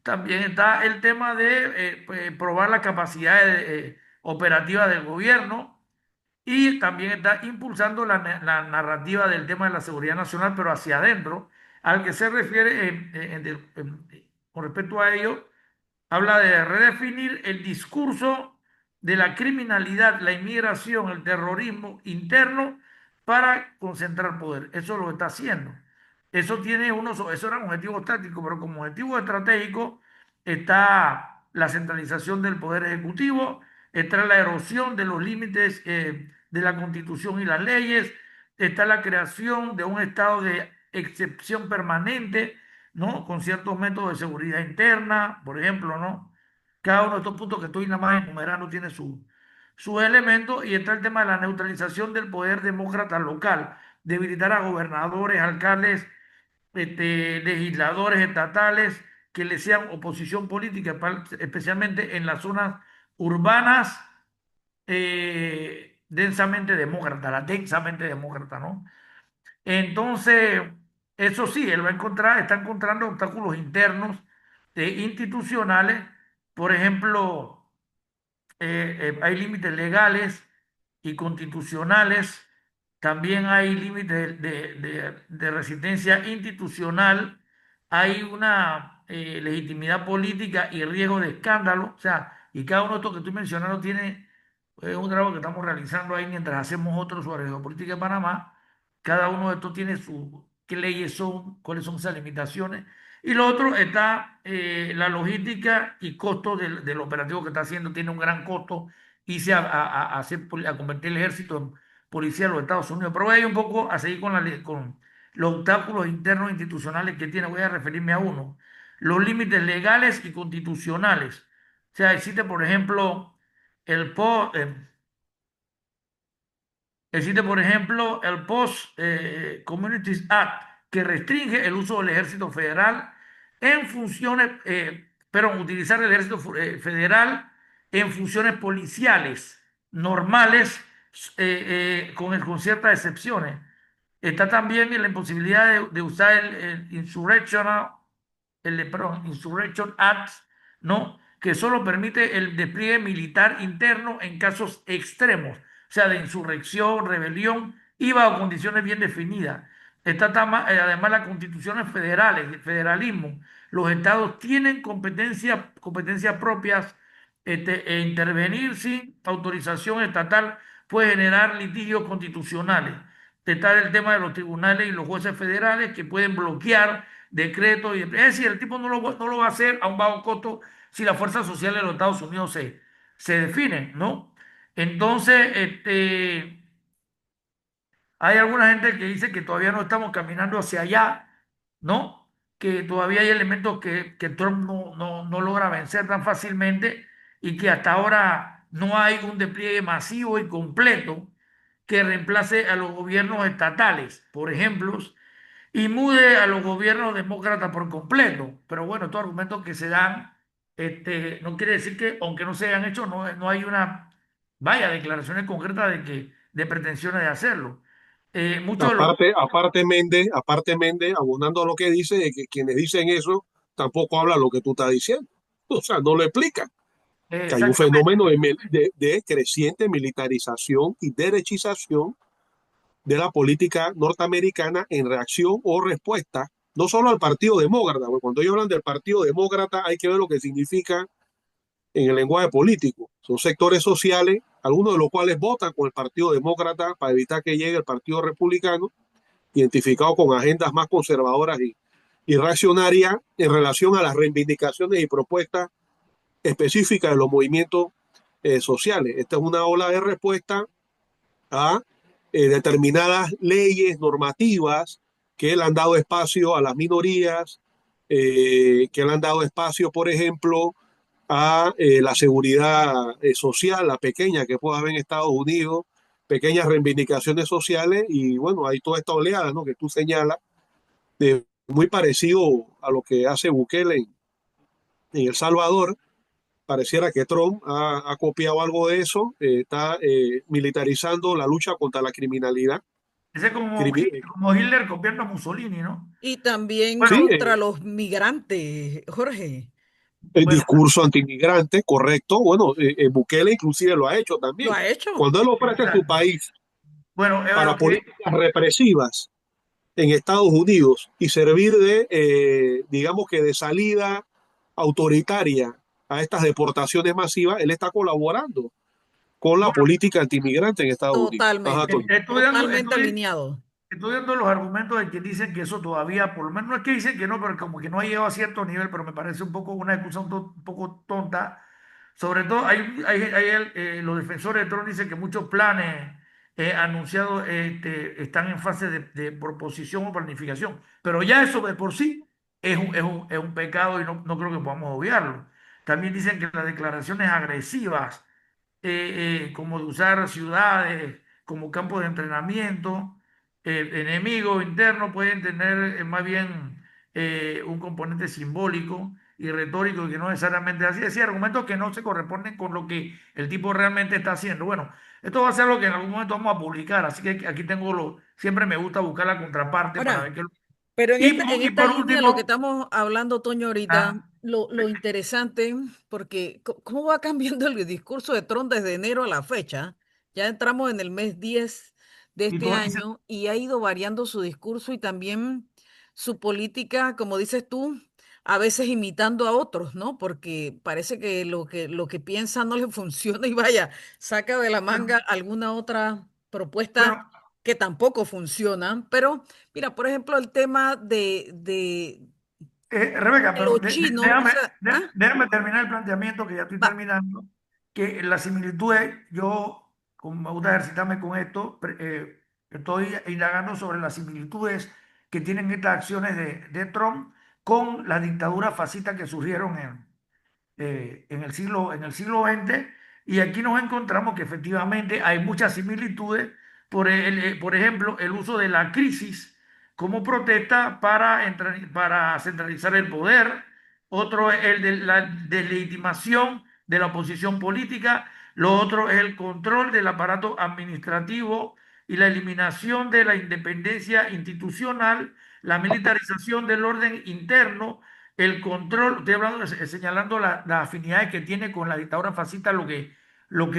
También está el tema de probar la capacidad operativa del gobierno, y también está impulsando la narrativa del tema de la seguridad nacional, pero hacia adentro, al que se refiere con respecto a ello. Habla de redefinir el discurso de la criminalidad, la inmigración, el terrorismo interno para concentrar poder. Eso lo está haciendo. Eso eran objetivos tácticos, pero como objetivo estratégico está la centralización del poder ejecutivo, está la erosión de los límites de la Constitución y las leyes, está la creación de un estado de excepción permanente, ¿no?, con ciertos métodos de seguridad interna, por ejemplo, ¿no? Cada uno de estos puntos que estoy nada más enumerando tiene sus elementos. Y está el tema de la neutralización del poder demócrata local, debilitar a gobernadores, alcaldes, legisladores estatales que le sean oposición política, especialmente en las zonas urbanas densamente demócrata, ¿no? Entonces, eso sí, él está encontrando obstáculos internos institucionales. Por ejemplo, hay límites legales y constitucionales, también hay límites de resistencia institucional, hay una legitimidad política y riesgo de escándalo, o sea, y cada uno de estos que estoy mencionando tiene un trabajo que estamos realizando ahí mientras hacemos otro sobre geopolítica de Panamá. Cada uno de estos tiene qué leyes son, cuáles son esas limitaciones. Y lo otro está la logística y costo del operativo que está haciendo. Tiene un gran costo irse a convertir el ejército en policía de los Estados Unidos. Pero voy a ir un poco a seguir con los obstáculos internos institucionales que tiene. Voy a referirme a uno. Los límites legales y constitucionales. O sea, existe, por ejemplo, el, po- eh, existe, por ejemplo, el Post Communities Act, que restringe el uso del ejército federal en funciones, pero utilizar el ejército federal en funciones policiales normales, con ciertas excepciones. Está también la imposibilidad de usar el Insurrection Act, ¿no? Que solo permite el despliegue militar interno en casos extremos, o sea, de insurrección, rebelión y bajo condiciones bien definidas. Además las constituciones federales, el federalismo. Los estados tienen competencias propias, e intervenir sin autorización estatal puede generar litigios constitucionales. Está el tema de los tribunales y los jueces federales que pueden bloquear decretos. Es decir, el tipo no lo va a hacer a un bajo costo si las fuerzas sociales de los Estados Unidos se definen, ¿no? Entonces, hay alguna gente que dice que todavía no estamos caminando hacia allá, ¿no? Que todavía hay elementos que Trump no logra vencer tan fácilmente y que hasta ahora no hay un despliegue masivo y completo que reemplace a los gobiernos estatales, por ejemplo, y mude a los gobiernos demócratas por completo. Pero bueno, estos argumentos que se dan, no quiere decir que, aunque no se hayan hecho, no hay declaraciones concretas de pretensiones de hacerlo. Muchos de los Aparte Méndez, abundando a lo que dice, de que quienes dicen eso tampoco hablan lo que tú estás diciendo. O sea, no lo explican. Que hay un Exactamente. fenómeno de creciente militarización y derechización de la política norteamericana en reacción o respuesta, no solo al Partido Demócrata, porque cuando ellos hablan del Partido Demócrata hay que ver lo que significa en el lenguaje político. Son sectores sociales, algunos de los cuales votan con el Partido Demócrata para evitar que llegue el Partido Republicano, identificado con agendas más conservadoras y reaccionarias en relación a las reivindicaciones y propuestas específicas de los movimientos sociales. Esta es una ola de respuesta a determinadas leyes normativas que le han dado espacio a las minorías, que le han dado espacio, por ejemplo, a la seguridad social, la pequeña que pueda haber en Estados Unidos, pequeñas reivindicaciones sociales y bueno, hay toda esta oleada, ¿no?, que tú señalas, muy parecido a lo que hace Bukele en El Salvador. Pareciera que Trump ha copiado algo de eso, está militarizando la lucha contra la criminalidad. Ese es como Hitler copiando a Mussolini, ¿no? Y también Bueno, Sí, contra los migrantes, Jorge. el bueno, discurso antimigrante, correcto. Bueno, Bukele inclusive lo ha hecho Lo también. ha hecho. Cuando él ofrece su exacto. país Bueno, para políticas represivas en Estados Unidos y servir de, digamos que de salida autoritaria a estas deportaciones masivas, él está colaborando con la bueno, política antimigrante en Estados Unidos. Ajá, Totalmente. Tony. Totalmente alineado. estoy dando los argumentos de que dicen que eso todavía, por lo menos no es que dicen que no, pero como que no ha llegado a cierto nivel, pero me parece un poco una excusa un poco tonta. Sobre todo, los defensores de Trump dicen que muchos planes anunciados están en fase de proposición o planificación, pero ya eso de por sí es un pecado y no creo que podamos obviarlo. También dicen que las declaraciones agresivas, como de usar ciudades como campos de entrenamiento, enemigos internos pueden tener más bien un componente simbólico y retórico que no necesariamente así, decir argumentos que no se corresponden con lo que el tipo realmente está haciendo. Bueno, esto va a ser lo que en algún momento vamos a publicar, así que aquí siempre me gusta buscar la contraparte para Ahora, ver qué. pero Y en y esta por línea, lo que último, estamos hablando, Toño, ahorita, ¿ah? lo interesante, porque cómo va cambiando el discurso de Trump desde enero a la fecha. Ya entramos en el mes 10 de Y este todo dice, año y ha ido variando su discurso y también su política, como dices tú, a veces imitando a otros, ¿no? Porque parece que lo que piensa no le funciona y vaya, saca de la manga bueno, alguna otra propuesta bueno, que tampoco funciona. Pero mira, por ejemplo, el tema Rebeca, de pero lo chino, o sea, déjame terminar el planteamiento que ya estoy va. terminando, que las similitudes, yo, como me gusta ejercitarme con esto, estoy indagando sobre las similitudes que tienen estas acciones de Trump con las dictaduras fascistas que surgieron en el siglo XX, y aquí nos encontramos que efectivamente hay muchas similitudes, por ejemplo, el uso de la crisis como protesta para centralizar el poder, otro es el de la deslegitimación de la oposición política, lo otro es el control del aparato administrativo y la eliminación de la independencia institucional, la militarización del orden interno, el control, estoy hablando, señalando las afinidades que tiene con la dictadura fascista, lo que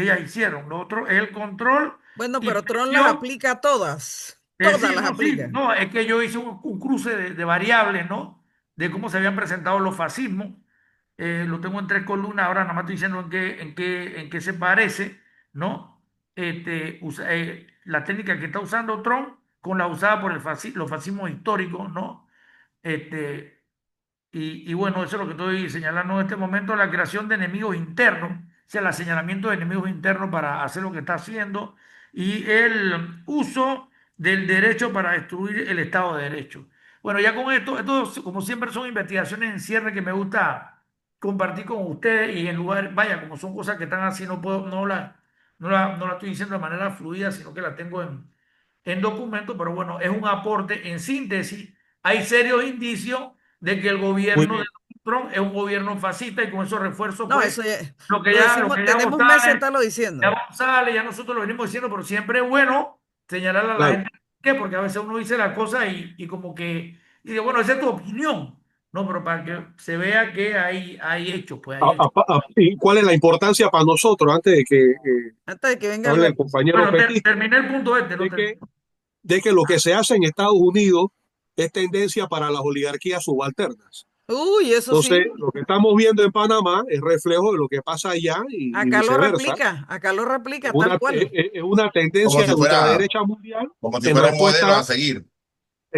ellas hicieron. Lo otro es el control Bueno, y pero Trump las presión. aplica a todas, todas Sí, las no, sí, aplica. no, es que yo hice un cruce de variables, ¿no? De cómo se habían presentado los fascismos. Lo tengo en tres columnas, ahora nada más estoy diciendo en qué se parece, ¿no? La técnica que está usando Trump con la usada por los fascismos históricos, ¿no? Este, y bueno, eso es lo que estoy señalando en este momento, la creación de enemigos internos, o sea, el señalamiento de enemigos internos para hacer lo que está haciendo y el uso del derecho para destruir el Estado de Derecho. Bueno, ya con esto como siempre son investigaciones en cierre que me gusta compartir con ustedes y en lugar, vaya, como son cosas que están así, no puedo, no la estoy diciendo de manera fluida, sino que la tengo en documento, pero bueno, es un aporte en síntesis. Hay serios indicios de que el Muy gobierno de bien. Trump es un gobierno fascista y con esos refuerzos, No, pues, eso ya, lo que lo ya, lo decimos, que ya tenemos meses de González, estarlo diciendo. ya nosotros lo venimos diciendo, pero siempre es bueno señalarle a la Claro. gente que, porque a veces uno dice la cosa y como que, y dice, bueno, esa es tu opinión, no, pero para que se vea que hay hechos, pues hay hechos. ¿Y cuál es la importancia para nosotros, antes de que Antes de que venga hable el Alberto. compañero Bueno, Petit, terminé el punto este, ¿no? de que, de que lo que se hace en Estados Unidos es tendencia para las oligarquías subalternas? Uy, eso Entonces, sí. lo que estamos viendo en Panamá es reflejo de lo que pasa allá y viceversa. Acá lo replica tal cual. Es una Como tendencia si de fuera, ultraderecha mundial como si en fuera un modelo a respuesta, seguir,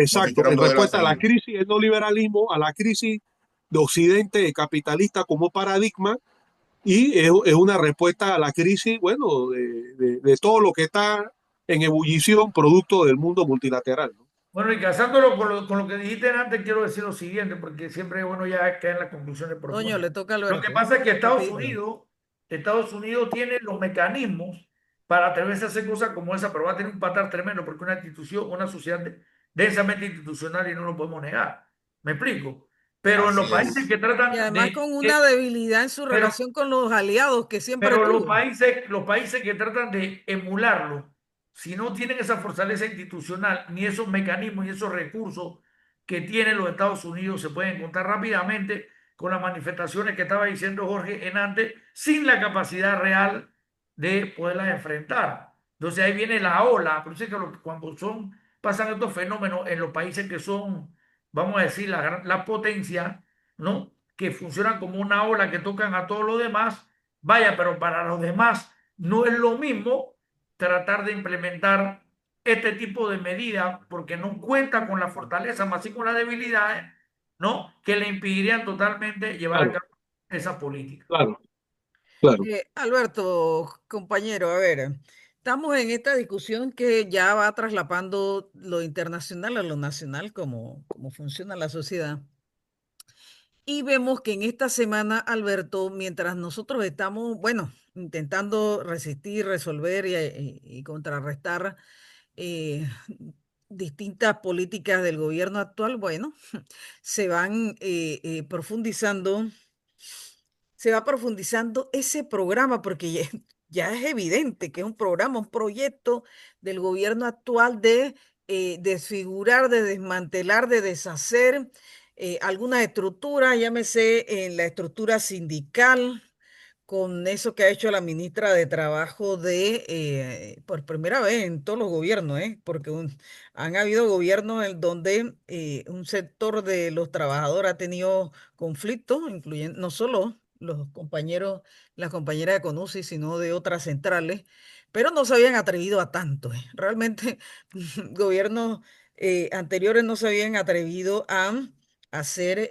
como si exacto, fuera un en modelo a respuesta a la seguir. crisis del neoliberalismo, a la crisis de Occidente capitalista como paradigma, y es una respuesta a la crisis, bueno, de todo lo que está en ebullición producto del mundo multilateral, ¿no? Bueno, y casándolo con lo que dijiste antes, quiero decir lo siguiente, porque siempre es bueno ya caer en las conclusiones Toño, profundas. le toca a Lo que Alberto. pasa es que Rapidito. Estados Unidos tiene los mecanismos para atreverse a hacer cosas como esa, pero va a tener un patar tremendo porque una institución, una sociedad densamente institucional y no lo podemos negar. ¿Me explico? Pero en los Así países es. que Y tratan además de, con una debilidad en su pero relación con los aliados que siempre pero tuvo. los países que tratan de emularlo, si no tienen esa fortaleza institucional, ni esos mecanismos, ni esos recursos que tienen los Estados Unidos, se pueden encontrar rápidamente con las manifestaciones que estaba diciendo Jorge en antes, sin la capacidad real de poderlas enfrentar. Entonces ahí viene la ola, por eso es que cuando pasan estos fenómenos en los países que son, vamos a decir, la potencia, ¿no? Que funcionan como una ola que tocan a todos los demás. Vaya, pero para los demás no es lo mismo tratar de implementar este tipo de medidas porque no cuenta con la fortaleza, más sí con las debilidades, ¿no? Que le impedirían totalmente llevar a Claro, cabo esa política. claro, claro. Alberto, compañero, a ver, estamos en esta discusión que ya va traslapando lo internacional a lo nacional, como funciona la sociedad. Y vemos que en esta semana, Alberto, mientras nosotros estamos, bueno, intentando resistir, resolver y contrarrestar eh, distintas políticas del gobierno actual, bueno, se van profundizando, se va profundizando ese programa, porque ya, ya es evidente que es un programa, un proyecto del gobierno actual de desfigurar, de desmantelar, de deshacer algunas estructuras, llámese en la estructura sindical, con eso que ha hecho la ministra de Trabajo por primera vez en todos los gobiernos, porque han habido gobiernos en donde un sector de los trabajadores ha tenido conflictos, incluyendo no solo los compañeros, las compañeras de CONUSI, sino de otras centrales, pero no se habían atrevido a tanto. Realmente gobiernos anteriores no se habían atrevido a hacer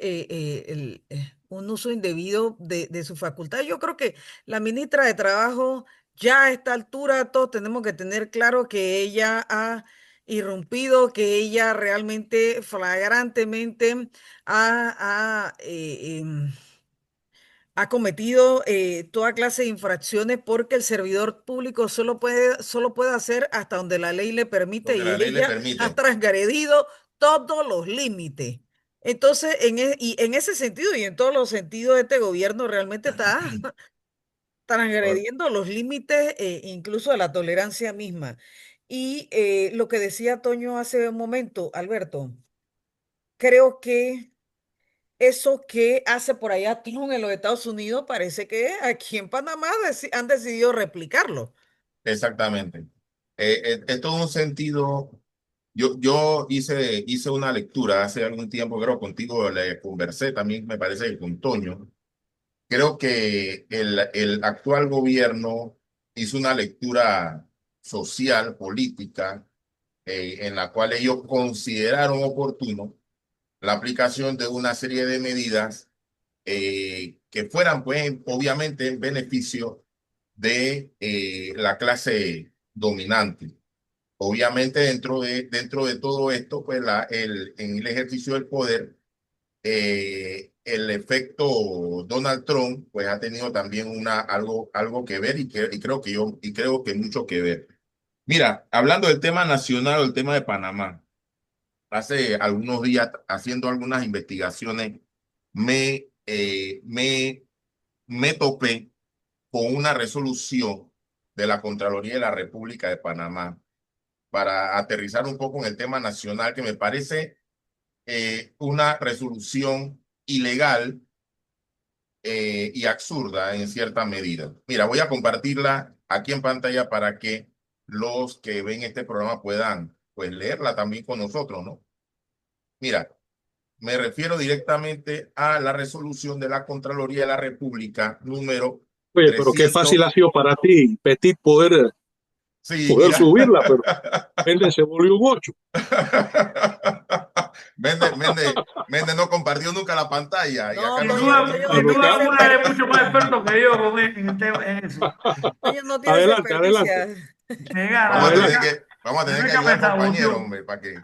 un uso indebido de su facultad. Yo creo que la ministra de Trabajo, ya a esta altura, todos tenemos que tener claro que ella ha irrumpido, que ella realmente flagrantemente ha cometido toda clase de infracciones porque el servidor público solo puede hacer hasta donde la ley le Lo permite que y la ley le ella ha permite. transgredido todos los límites. Entonces, y en ese sentido y en todos los sentidos, este gobierno realmente está transgrediendo los límites incluso de la tolerancia misma. Y lo que decía Toño hace un momento, Alberto, creo que eso que hace por allá Trump en los Estados Unidos, parece que aquí en Panamá han decidido replicarlo. Exactamente. Es todo un sentido. Yo hice una lectura hace algún tiempo, creo contigo le conversé también, me parece que con Toño. Creo que el actual gobierno hizo una lectura social, política, en la cual ellos consideraron oportuno la aplicación de una serie de medidas que fueran, pues, obviamente, en beneficio de la clase dominante. Obviamente, dentro de todo esto, pues, en el ejercicio del poder, el efecto Donald Trump, pues, ha tenido también algo que ver y creo que mucho que ver. Mira, hablando del tema nacional o el tema de Panamá, hace algunos días, haciendo algunas investigaciones, me, eh, me, me topé con una resolución de la Contraloría de la República de Panamá para aterrizar un poco en el tema nacional, que me parece una resolución ilegal y absurda en cierta medida. Mira, voy a compartirla aquí en pantalla para que los que ven este programa puedan, pues, leerla también con nosotros, ¿no? Mira, me refiero directamente a la resolución de la Contraloría de la República número Oye, pero qué 300. fácil ha sido para ti, Petit, Sí, poder mira. subirla, pero Méndez se volvió un 8. Méndez no compartió nunca la pantalla y acá No, Sin Toño, duda, nosotros. Toño sin no tiene duda esa alguna Complicado. es mucho más experticia. experto que yo en el tema, en eso. Toño no tiene esa Adelante, adelante, experticia. Me gana, adelante. Vamos a tener que Rebeca me ayudar compañeros, saboteó. hombre, para que.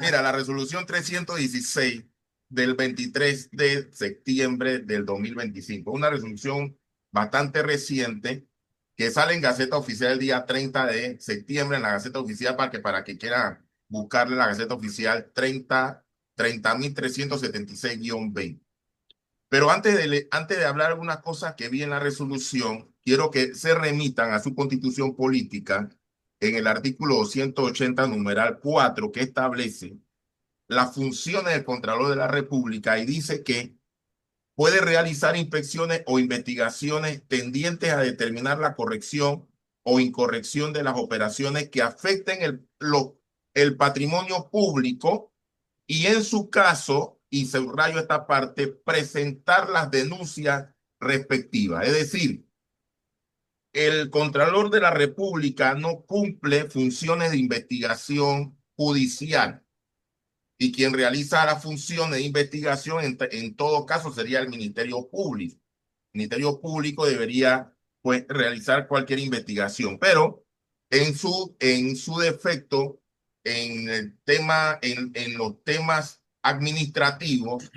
Mira, la resolución 316 del 23 de septiembre del 2025, una resolución bastante reciente que sale en Gaceta Oficial el día 30 de septiembre, en la Gaceta Oficial, para que quieran buscarle la Gaceta Oficial 30.376-20. Pero antes de hablar algunas cosas que vi en la resolución, quiero que se remitan a su constitución política en el artículo 280, numeral 4, que establece las funciones del Contralor de la República y dice que puede realizar inspecciones o investigaciones tendientes a determinar la corrección o incorrección de las operaciones que afecten el patrimonio público y, en su caso, y subrayo esta parte, presentar las denuncias respectivas. Es decir, el Contralor de la República no cumple funciones de investigación judicial, y quien realiza las funciones de investigación en todo caso sería el Ministerio Público. El Ministerio Público debería, pues, realizar cualquier investigación, pero en su defecto, en los temas administrativos,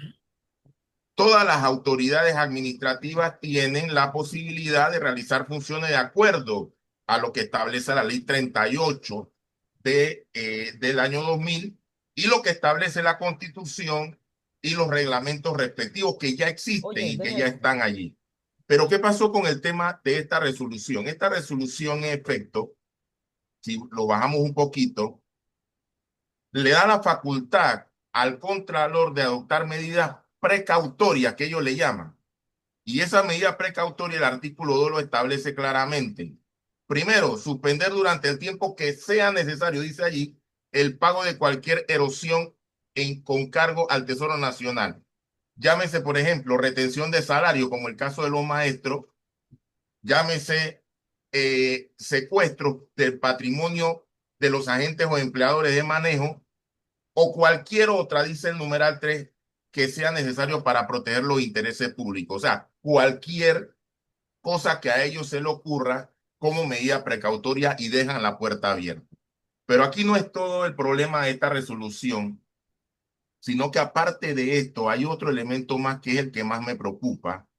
todas las autoridades administrativas tienen la posibilidad de realizar funciones de acuerdo a lo que establece la ley 38 del año 2000 y lo que establece la Constitución y los reglamentos respectivos que ya existen Oye, y ven que ya acá. están allí. Pero ¿qué pasó con el tema de esta resolución? Esta resolución, en efecto, si lo bajamos un poquito, le da la facultad al Contralor de adoptar medidas precautorias, que ellos le llaman. Y esa medida precautoria, el artículo 2 lo establece claramente. Primero, suspender durante el tiempo que sea necesario, dice allí, el pago de cualquier erosión con cargo al Tesoro Nacional. Llámese, por ejemplo, retención de salario, como el caso de los maestros, llámese secuestro del patrimonio de los agentes o empleadores de manejo, o cualquier otra, dice el numeral 3, que sea necesario para proteger los intereses públicos. O sea, cualquier cosa que a ellos se le ocurra como medida precautoria y dejan la puerta abierta. Pero aquí no es todo el problema de esta resolución, sino que aparte de esto hay otro elemento más que es el que más me preocupa,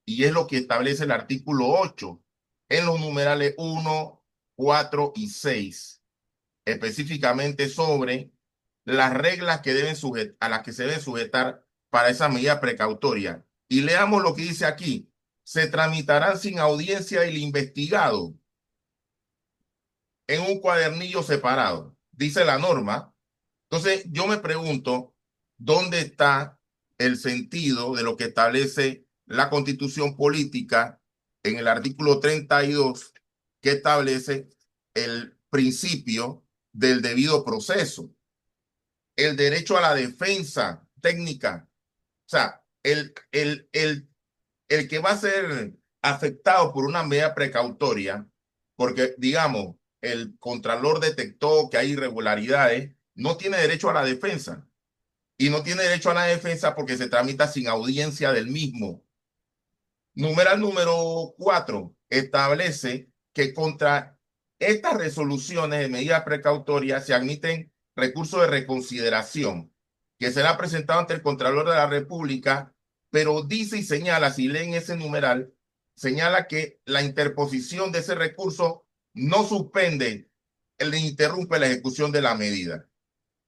y es lo que establece el artículo 8 en los numerales 1, 4 y 6, específicamente sobre las reglas que deben a las que se deben sujetar para esa medida precautoria. Y leamos lo que dice aquí. Se tramitarán sin audiencia el investigado en un cuadernillo separado, dice la norma. Entonces, yo me pregunto, ¿dónde está el sentido de lo que establece la Constitución Política en el artículo 32, que establece el principio del debido proceso, el derecho a la defensa técnica? O sea, el que va a ser afectado por una medida precautoria, porque, digamos, el contralor detectó que hay irregularidades, no tiene derecho a la defensa. Y no tiene derecho a la defensa porque se tramita sin audiencia del mismo. Numeral número 4 establece que contra estas resoluciones de medidas precautorias se admiten recursos de reconsideración que será presentado ante el Contralor de la República, pero dice y señala, si leen ese numeral, señala que la interposición de ese recurso no suspende, le interrumpe la ejecución de la medida.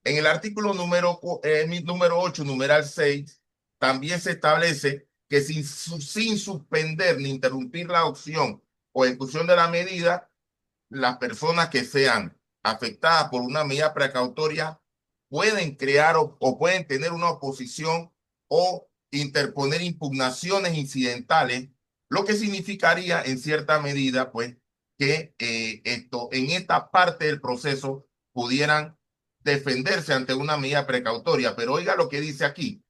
En el artículo número 8, numeral 6, también se establece que sin suspender ni interrumpir la opción o ejecución de la medida, las personas que sean afectadas por una medida precautoria pueden crear o pueden tener una oposición o interponer impugnaciones incidentales, lo que significaría en cierta medida pues que en esta parte del proceso pudieran defenderse ante una medida precautoria. Pero oiga lo que dice aquí: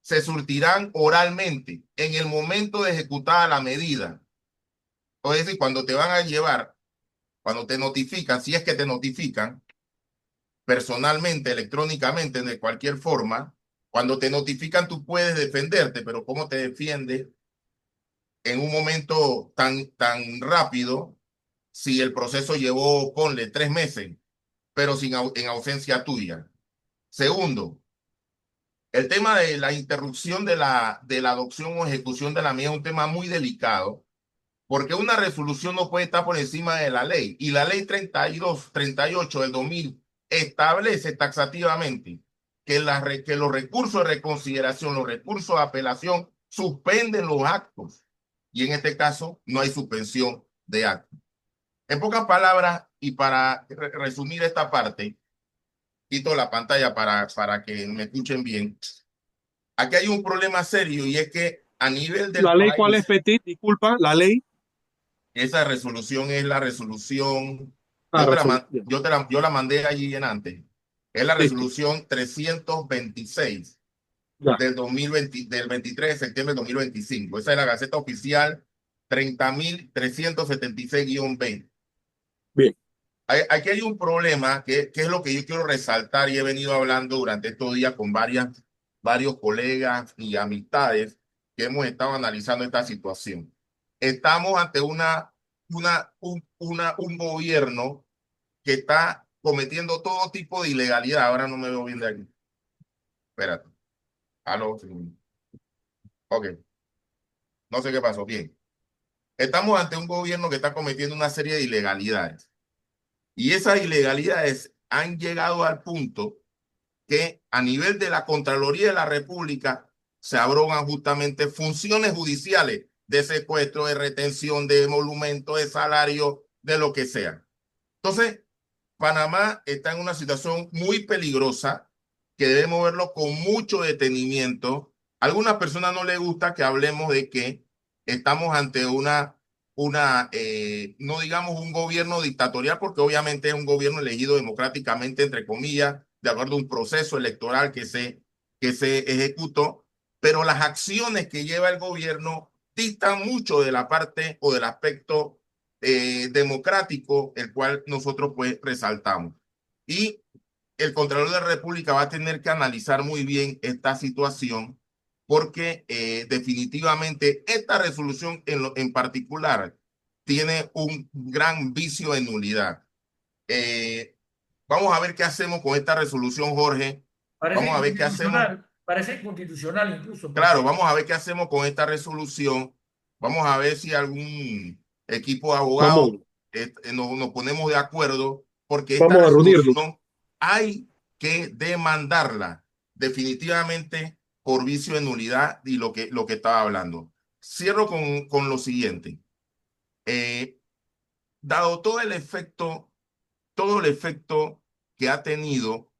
se surtirán oralmente en el momento de ejecutar la medida. O es decir, cuando te van a llevar, cuando te notifican, si es que te notifican personalmente, electrónicamente, de cualquier forma, cuando te notifican tú puedes defenderte, pero ¿cómo te defiendes en un momento tan rápido si el proceso llevó, ponle, 3 meses, pero en ausencia tuya? Segundo, el tema de la interrupción de la adopción o ejecución de la medida es un tema muy delicado, porque una resolución no puede estar por encima de la ley. Y la ley 38 del 2000 establece taxativamente que los recursos de reconsideración, los recursos de apelación, suspenden los actos. Y en este caso no hay suspensión de actos. En pocas palabras, y para resumir esta parte, quito la pantalla para que me escuchen bien. Aquí hay un problema serio, y es que a nivel del ¿La ley país, cuál es, Petit? Disculpa, la ley. esa resolución es la resolución, Ah, resolución. yo la mandé allí en antes. Es la Listo. resolución 326 Ya. del 23 de septiembre de 2025. Esa es la Gaceta Oficial 30.376-20. Bien. Aquí hay un problema que es lo que yo quiero resaltar, y he venido hablando durante estos días con varios colegas y amistades que hemos estado analizando esta situación. Estamos ante un gobierno que está cometiendo todo tipo de ilegalidad. Ahora no me veo bien de aquí. Espérate. Aló. Ok. No sé qué pasó. Bien. Estamos ante un gobierno que está cometiendo una serie de ilegalidades. Y esas ilegalidades han llegado al punto que a nivel de la Contraloría de la República se abrogan justamente funciones judiciales de secuestro, de retención, de emolumento, de salario, de lo que sea. Entonces, Panamá está en una situación muy peligrosa que debemos verlo con mucho detenimiento. A algunas personas no les gusta que hablemos de que estamos ante no digamos un gobierno dictatorial, porque obviamente es un gobierno elegido democráticamente, entre comillas, de acuerdo a un proceso electoral que se ejecutó, pero las acciones que lleva el gobierno dictan mucho de la parte o del aspecto democrático, el cual nosotros pues resaltamos. Y el Contralor de la República va a tener que analizar muy bien esta situación porque definitivamente esta resolución en particular tiene un gran vicio de nulidad. Eh, Vamos a ver qué hacemos con esta resolución, Jorge. Vamos a ver qué hacemos. Parece inconstitucional incluso, Claro, porque vamos a ver qué hacemos con esta resolución. Vamos a ver si algún equipo de abogados Vamos, nos ponemos de acuerdo, porque esta vamos a reunirnos. resolución hay que demandarla definitivamente por vicio de nulidad y lo que estaba hablando. Cierro con lo siguiente. Eh, Dado todo el efecto que ha tenido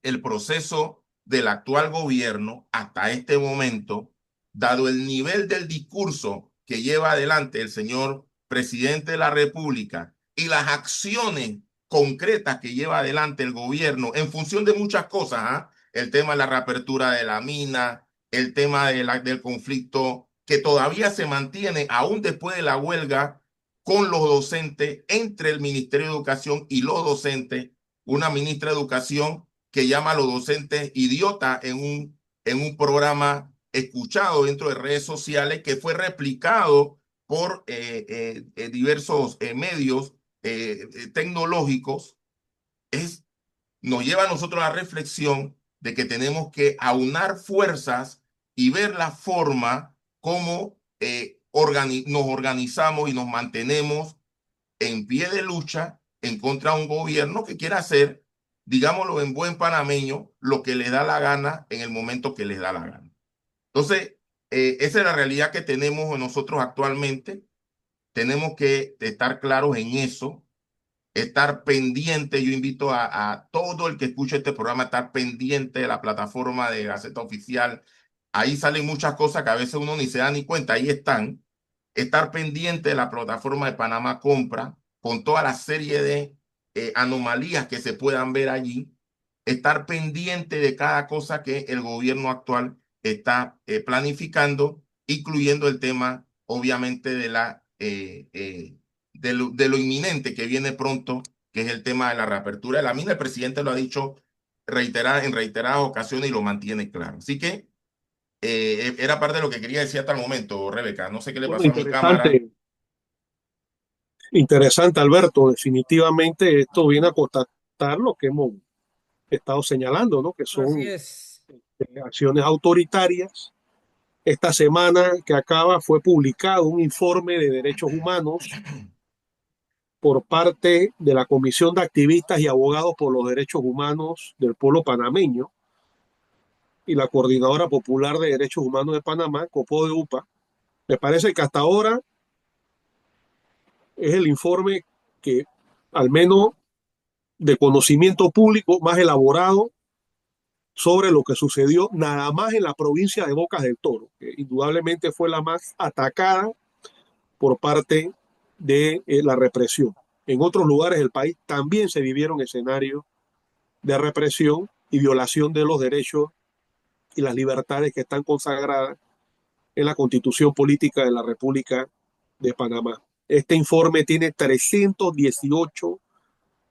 el proceso del actual gobierno hasta este momento, dado el nivel del discurso que lleva adelante el señor presidente de la República y las acciones concretas que lleva adelante el gobierno en función de muchas cosas, ¿ah? El tema de la reapertura de la mina, el tema del conflicto que todavía se mantiene aún después de la huelga con los docentes, entre el Ministerio de Educación y los docentes, una ministra de Educación que llama a los docentes idiotas en un programa escuchado dentro de redes sociales que fue replicado por diversos medios tecnológicos, es, nos lleva a nosotros a la reflexión de que tenemos que aunar fuerzas y ver la forma como nos organizamos y nos mantenemos en pie de lucha en contra de un gobierno que quiere hacer, digámoslo en buen panameño, lo que le da la gana en el momento que les da la gana. Entonces, esa es la realidad que tenemos nosotros actualmente. Tenemos que estar claros en eso, estar pendiente. Yo invito a todo el que escuche este programa a estar pendiente de la plataforma de Gaceta Oficial. Ahí salen muchas cosas que a veces uno ni se da ni cuenta, ahí están. Estar pendiente de la plataforma de Panamá Compra con toda la serie de anomalías que se puedan ver allí. Estar pendiente de cada cosa que el gobierno actual está planificando, incluyendo el tema, obviamente, de lo inminente que viene pronto, que es el tema de la reapertura de la mina. El presidente lo ha dicho en reiteradas ocasiones y lo mantiene claro. Así que era parte de lo que quería decir hasta el momento, Rebeca. No sé qué le Bueno, pasó a mi cámara. interesante, interesante, Alberto. Definitivamente esto viene a constatar lo que hemos estado señalando, ¿no? Que Así son es. acciones autoritarias. Esta semana que acaba fue publicado un informe de derechos humanos por parte de la Comisión de Activistas y Abogados por los Derechos Humanos del pueblo panameño y la Coordinadora Popular de Derechos Humanos de Panamá, COPO de UPA. Me parece que hasta ahora es el informe que, al menos de conocimiento público, más elaborado sobre lo que sucedió nada más en la provincia de Bocas del Toro, que indudablemente fue la más atacada por parte de la represión. En otros lugares del país también se vivieron escenarios de represión y violación de los derechos y las libertades que están consagradas en la Constitución Política de la República de Panamá. Este informe tiene 318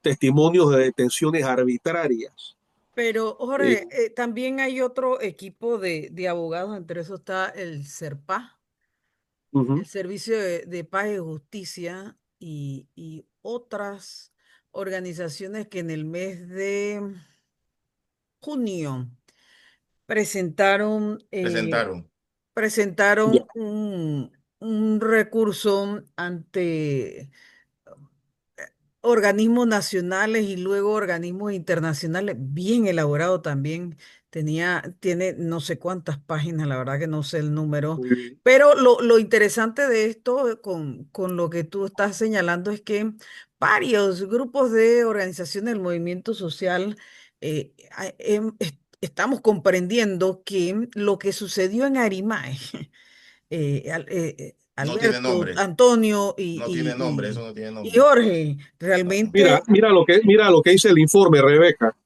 testimonios de detenciones arbitrarias. Pero, Eh, Jorge, también hay otro equipo de abogados, entre eso está el SERPA, uh el -huh. Servicio de Paz y Justicia, y otras organizaciones que en el mes de junio presentaron, Presentaron. Ya. presentaron un recurso ante organismos nacionales y luego organismos internacionales, bien elaborado también. Tiene no sé cuántas páginas, la verdad que no sé el número, Muy bien. pero lo interesante de esto con lo que tú estás señalando es que varios grupos de organizaciones del movimiento social estamos comprendiendo que lo que sucedió en Arimae, No tiene Alberto, nombre, Antonio no tiene nombre, eso no tiene y nombre. Jorge, No. realmente, Mira lo que dice el informe, Rebeca.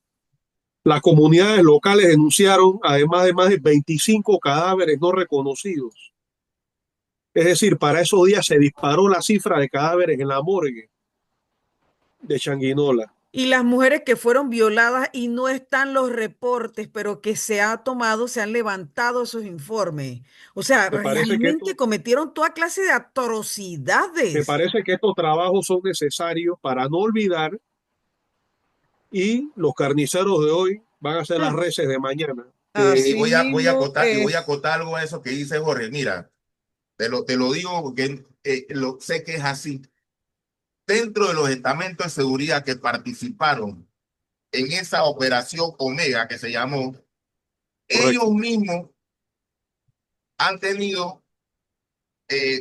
Las comunidades locales denunciaron además de más de 25 cadáveres no reconocidos. Es decir, para esos días se disparó la cifra de cadáveres en la morgue de Changuinola. y las mujeres que fueron violadas y no están los reportes, pero que se ha tomado, se han levantado esos informes. O sea, Me parece que realmente cometieron toda clase de me atrocidades. parece que estos trabajos son necesarios para no olvidar y los carniceros de hoy van a ser las Mm, reses de mañana. Y así mismo voy a es. acotar algo a eso que dice Jorge. Mira, te lo digo porque sé que es así. Dentro de los estamentos de seguridad que participaron en esa operación Omega que se llamó, ellos Correcto. mismos han tenido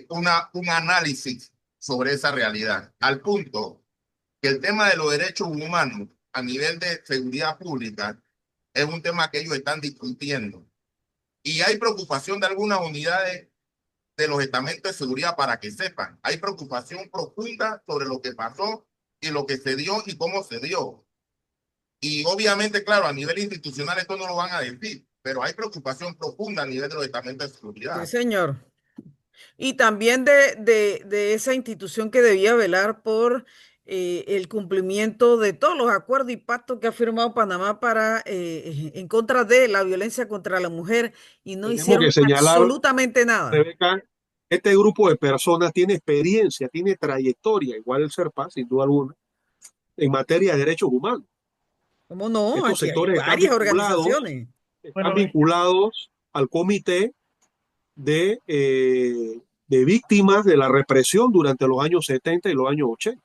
un análisis sobre esa realidad, al punto que el tema de los derechos humanos a nivel de seguridad pública es un tema que ellos están discutiendo. Y hay preocupación de algunas unidades de los estamentos de seguridad para que sepan. Hay preocupación profunda sobre lo que pasó y lo que se dio y cómo se dio. Y obviamente, claro, a nivel institucional esto no lo van a decir, pero hay preocupación profunda a nivel de los estamentos de Sí, seguridad. señor. Y también de esa institución que debía velar por el cumplimiento de todos los acuerdos y pactos que ha firmado Panamá en contra de la violencia contra la mujer y no Tenemos que hicieron señalar, absolutamente nada. Rebeca, este grupo de personas tiene experiencia, tiene trayectoria, igual el SERPA, sin duda alguna, en materia de derechos humanos. ¿Cómo no? Estos Aquí hay sectores varias organizaciones. están Bueno, vinculados al comité de víctimas de la represión durante los años 70 y los años 80.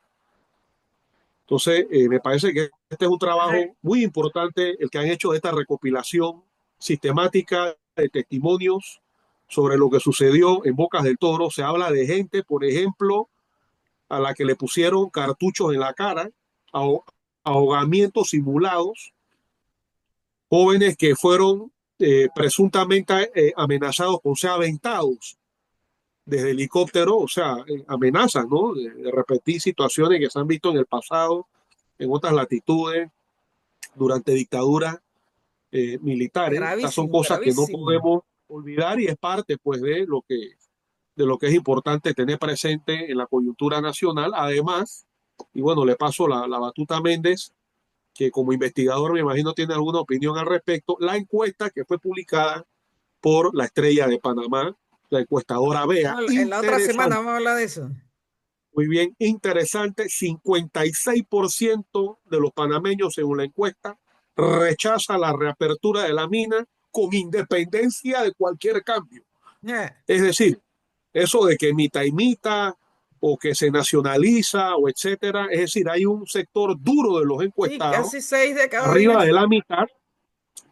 Entonces, me parece que este es un trabajo muy importante el que han hecho de esta recopilación sistemática de testimonios sobre lo que sucedió en Bocas del Toro. Se habla de gente, por ejemplo, a la que le pusieron cartuchos en la cara, ahogamientos simulados, jóvenes que fueron presuntamente amenazados con ser aventados desde helicóptero, o sea, amenazas, ¿no? De repetir situaciones que se han visto en el pasado, en otras latitudes, durante dictaduras militares. Estas son Gravísimo, cosas que no gravísimo. podemos olvidar y es parte, pues, de lo que es importante tener presente en la coyuntura nacional. Además, y bueno, le paso la batuta a Méndez, que como investigador me imagino tiene alguna opinión al respecto. La encuesta que fue publicada por la Estrella de Panamá, la encuestadora BEA, No, en la otra semana interesante, vamos a hablar de eso. muy bien, interesante, 56% de los panameños según la encuesta rechaza la reapertura de la mina con independencia de cualquier cambio. Eh, Es decir, eso de que mitad y mitad o que se nacionaliza o etcétera, es decir, hay un sector duro de los sí, encuestados, casi 6 de cada arriba 10. de la mitad,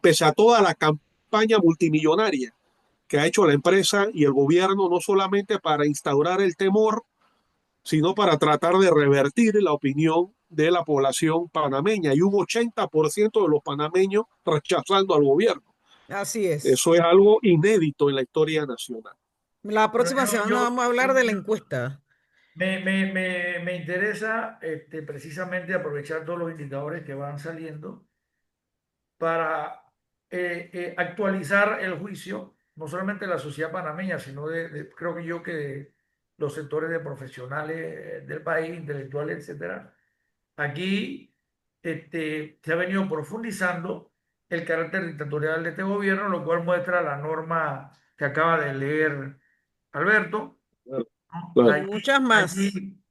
pese a toda la campaña multimillonaria que ha hecho la empresa y el gobierno, no solamente para instaurar el temor, sino para tratar de revertir la opinión de la población panameña. Y un 80% de los panameños rechazando al gobierno. Así es. Eso es algo inédito en la historia nacional. La pero próxima semana vamos a hablar de la encuesta. me interesa precisamente aprovechar todos los indicadores que van saliendo para actualizar el juicio, no solamente de la sociedad panameña, sino creo que yo que de los sectores de profesionales del país, intelectuales, etcétera. Aquí se ha venido profundizando el carácter dictatorial de este gobierno, lo cual muestra la norma que acaba de leer Alberto, ¿no? Claro, Y muchas más.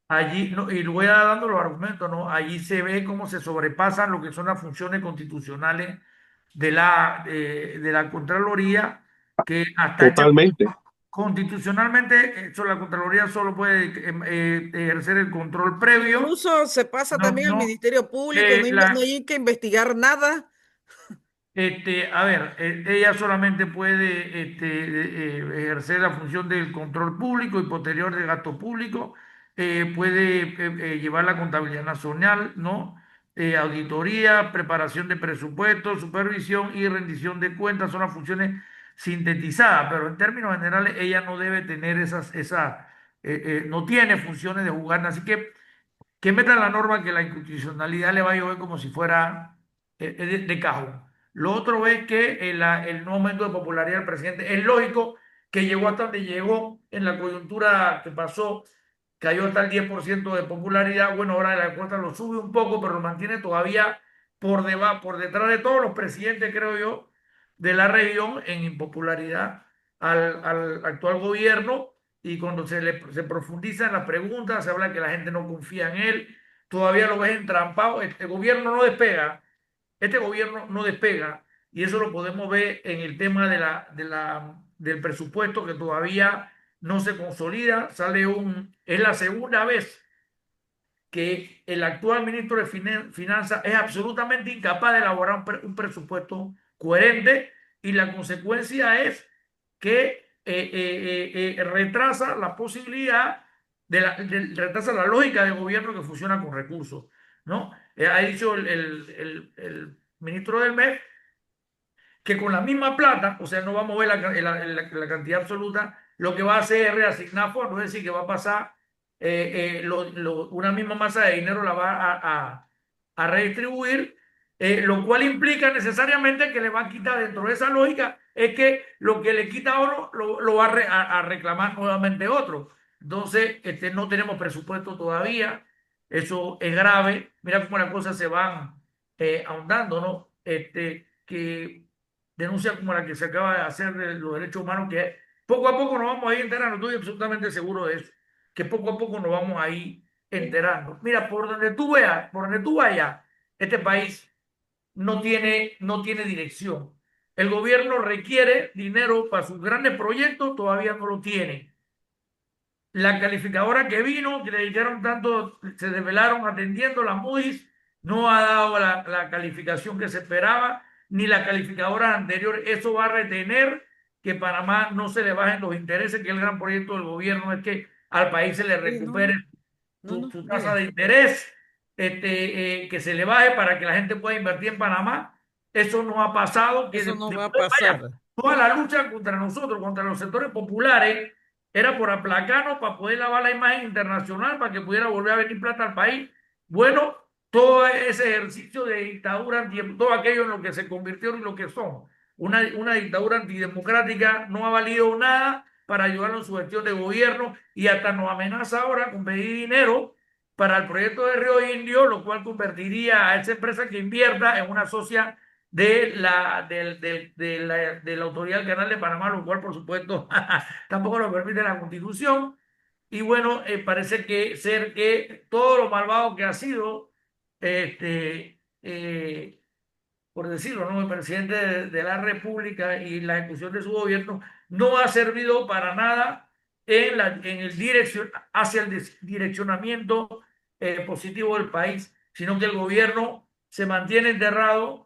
Allí, no, y le voy a dar dando los argumentos, ¿no? Allí se ve cómo se sobrepasan lo que son las funciones constitucionales de la Contraloría, que hasta este totalmente. constitucionalmente, la Contraloría solo puede ejercer el control previo, Incluso se pasa no, también al no, Ministerio Público, eh, no la, hay que investigar nada. a ver, ella solamente puede ejercer la función del control público y posterior del gasto público, puede llevar la contabilidad nacional, ¿no? auditoría, preparación de presupuestos, supervisión y rendición de cuentas son las funciones sintetizadas, pero en términos generales ella no debe tener no tiene funciones de juzgar, así que metan la norma que la inconstitucionalidad le va a llover como si fuera de cajón. Lo otro es que el no aumento de popularidad del presidente es lógico que llegó hasta donde llegó en la coyuntura que pasó, cayó hasta el 10% de popularidad. Bueno, ahora la encuesta lo sube un poco, pero lo mantiene todavía por detrás de todos los presidentes, creo yo, de la región en impopularidad al actual gobierno. Y cuando se profundiza en las preguntas, se habla que la gente no confía en él, todavía lo ves entrampado. Este gobierno no despega, este gobierno no despega, y eso lo podemos ver en el tema del presupuesto que todavía no se consolida. Es la segunda vez que el actual ministro de Finanzas es absolutamente incapaz de elaborar un presupuesto coherente, y la consecuencia es que retrasa la posibilidad retrasa la lógica del gobierno que funciona con recursos, ¿no? Ha dicho el ministro del MEF que con la misma plata, o sea, no va a mover la cantidad absoluta, lo que va a hacer es reasignar fondos, es decir, que va a pasar una misma masa de dinero la va a redistribuir, lo cual implica necesariamente que le va a quitar, dentro de esa lógica, es que lo que le quita a uno lo va a reclamar nuevamente otro. Entonces, no tenemos presupuesto todavía, eso es grave. Mira cómo las cosas se van ahondando, ¿no? Que denuncia como la que se acaba de hacer de los derechos humanos, que poco a poco nos vamos a ir enterando, estoy absolutamente seguro de eso, que poco a poco nos vamos a ir enterando. Mira, por donde tú veas, por donde tú vayas, este país no tiene dirección. El gobierno requiere dinero para sus grandes proyectos, todavía no lo tiene. La calificadora que vino, que le dijeron tanto, se desvelaron atendiendo la Moody's, no ha dado la calificación que se esperaba, ni la calificadora anterior. Eso va a retener que Panamá no se le bajen los intereses, que el gran proyecto del gobierno es que al país se le Sí, no, recupere no, su tasa mire, de interés, que se le baje para que la gente pueda invertir en Panamá. Eso no ha pasado, que eso no va a vaya, pasar. toda la lucha contra nosotros, contra los sectores populares, era por aplacarnos para poder lavar la imagen internacional, para que pudiera volver a venir plata al país. Bueno, todo ese ejercicio de dictadura, todo aquello en lo que se convirtió en lo que son, una dictadura antidemocrática, no ha valido nada para ayudarlo en su gestión de gobierno, y hasta nos amenaza ahora con pedir dinero para el proyecto de Río Indio, lo cual convertiría a esa empresa que invierta en una socia de la Autoridad del Canal de Panamá, lo cual, por supuesto, tampoco lo permite la Constitución. Y bueno, parece que todo lo malvado que ha sido, por decirlo, ¿no?, el presidente de la República y la ejecución de su gobierno no ha servido para nada hacia el direccionamiento positivo del país, sino que el gobierno se mantiene enterrado.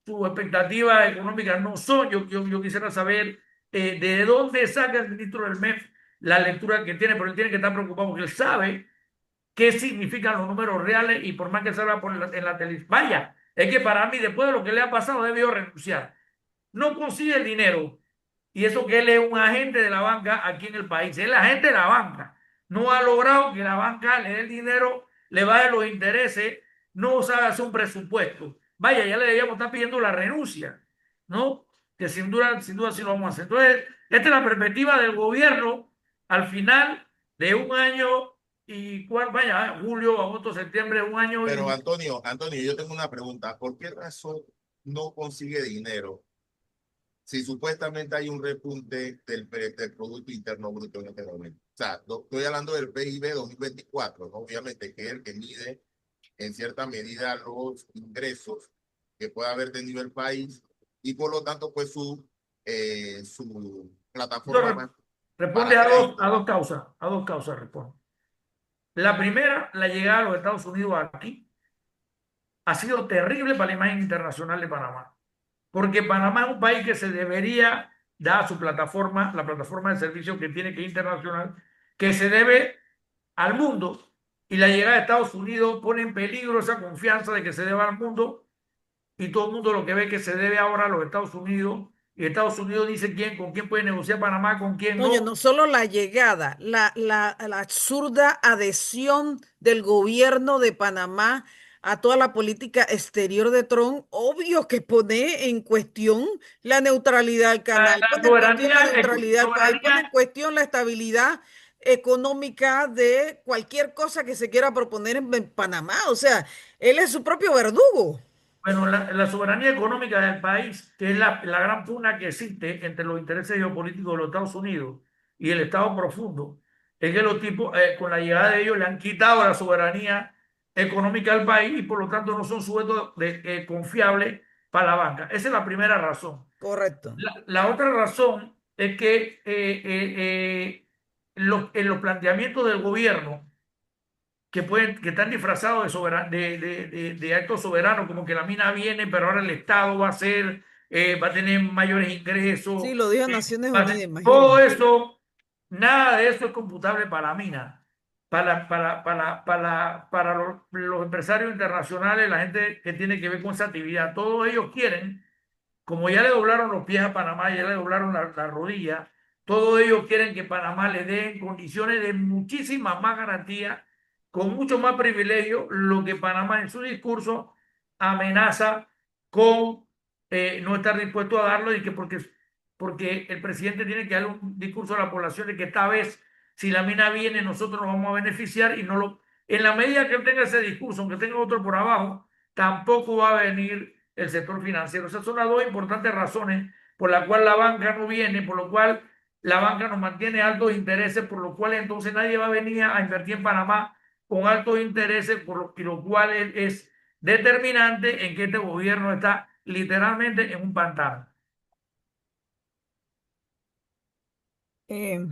Sus expectativas económicas no son. Yo quisiera saber de dónde saca el ministro del MEF la lectura que tiene, pero él tiene que estar preocupado porque él sabe qué significan los números reales, y por más que salga en la televisión, vaya, es que para mí, después de lo que le ha pasado, debió renunciar. No consigue el dinero, y eso que él es un agente de la banca aquí en el país, es el agente de la banca. No ha logrado que la banca le dé el dinero, le baje los intereses, no sabe hacer un presupuesto. Vaya, ya le debíamos estar pidiendo la renuncia, ¿no? Que sin duda sí lo vamos a hacer. Entonces, esta es la perspectiva del gobierno al final de un año. Y vaya, julio, agosto, septiembre, un año Pero y Antonio, yo tengo una pregunta. ¿Por qué razón no consigue dinero si supuestamente hay un repunte del Producto Interno Bruto en este momento? O sea, estoy hablando del PIB 2024, ¿no? Obviamente, que es el que mide en cierta medida los ingresos que pueda haber tenido el país, y por lo tanto, pues su plataforma responde para a dos causas responde. La primera, la llegada a los Estados Unidos aquí ha sido terrible para la imagen internacional de Panamá, porque Panamá es un país que se debería dar su plataforma, la plataforma de servicios que tiene que ir internacional, que se debe al mundo, y la llegada de Estados Unidos pone en peligro esa confianza de que se debe al mundo, y todo el mundo lo que ve que se debe ahora a los Estados Unidos, y Estados Unidos dice con quién puede negociar Panamá, con quién Toño, no. no solo la llegada, la absurda adhesión del gobierno de Panamá a toda la política exterior de Trump, obvio que pone en cuestión la neutralidad del canal, La pone en cuestión la soberanía, neutralidad del país, pone en soberanía. cuestión la estabilidad económica de cualquier cosa que se quiera proponer en Panamá. O sea, él es su propio verdugo. Bueno, la soberanía económica del país, que es la gran pugna que existe entre los intereses geopolíticos de los Estados Unidos y el Estado profundo, es que los tipos, con la llegada de ellos, le han quitado la soberanía económica al país, y por lo tanto no son sujetos confiables para la banca. Esa es la primera razón. Correcto. La otra razón es que en los planteamientos del gobierno, que están disfrazados de actos soberanos, como que la mina viene, pero ahora el Estado va a tener mayores Sí, ingresos, lo dijo Naciones Unidas, todo imagínate. eso. Nada de eso es computable para la mina. Para los empresarios internacionales, la gente que tiene que ver con esa actividad, todos ellos quieren, como ya le doblaron los pies a Panamá, ya le doblaron la rodilla, todos ellos quieren que Panamá le dé condiciones de muchísimas más garantías, con mucho más privilegio, lo que Panamá en su discurso amenaza con no estar dispuesto a darlo, y que porque el presidente tiene que dar un discurso a la población de que esta vez, si la mina viene, nosotros nos vamos a beneficiar, y no lo, en la medida que él tenga ese discurso, aunque tenga otro por abajo, tampoco va a venir el sector financiero. Esas son las dos importantes razones por las cuales la banca no viene, por lo cual la banca nos mantiene altos intereses, por lo cual entonces nadie va a venir a invertir en Panamá con altos intereses, y lo cual es determinante en que este gobierno está literalmente en un pantano. Eh,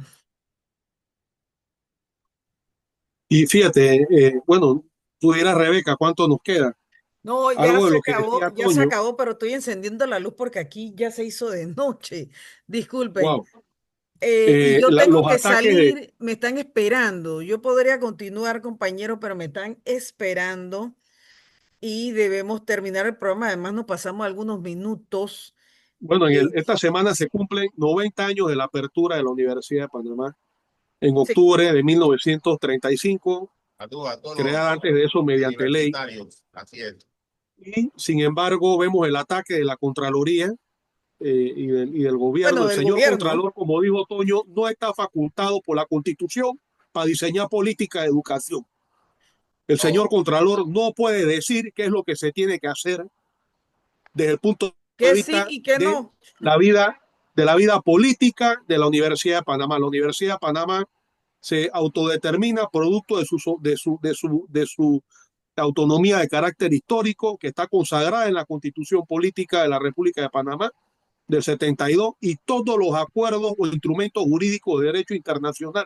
Y fíjate, bueno, tú dirás, Rebeca, ¿cuánto nos queda? No, Algo de lo que decía ya se Toño, acabó, pero estoy encendiendo la luz porque aquí ya se hizo de noche. Disculpen. wow, Y yo tengo los que ataques de, salir, me están esperando. Yo podría continuar, compañero, pero me están esperando y debemos terminar el programa. Además, nos pasamos algunos minutos. bueno, Eh, esta semana se cumplen 90 años de la apertura de la Universidad de Panamá en sí, octubre de 1935, A todos creada los antes de eso mediante ley. universitarios, así es. Y sin embargo, vemos el ataque de la Contraloría y del gobierno. bueno, El del señor gobierno. Contralor, como dijo Toño, no está facultado por la Constitución para diseñar política de educación. El señor No, Contralor no puede decir qué es lo que se tiene que hacer desde el punto de Que sí vista y que de no. la vida política de la Universidad de Panamá. La Universidad de Panamá se autodetermina producto de su autonomía de carácter histórico que está consagrada en la Constitución Política de la República de Panamá del 72 y todos los acuerdos o instrumentos jurídicos de derecho internacional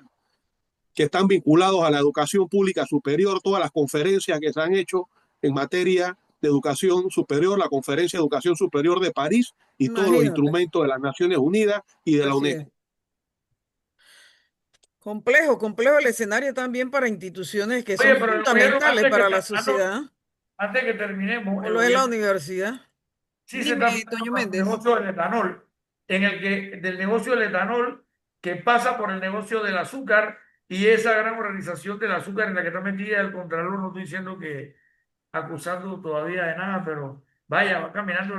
que están vinculados a la educación pública superior, todas las conferencias que se han hecho en materia de educación superior, la Conferencia de Educación Superior de París y todos los Imagínate. instrumentos de las Naciones Unidas y de la Así es. UNESCO. Complejo, complejo el escenario también para instituciones que Oye, son pero el gobierno, fundamentales para la sociedad, antes que terminemos, como el lo es la gobierno universidad. sí se Dime, está fijando Toño con el Méndez. negocio del etanol, del negocio del etanol, que pasa por el negocio del azúcar, y esa gran organización del azúcar en la que está metida el Contralor. No estoy diciendo que acusando todavía de nada, pero vaya, va caminando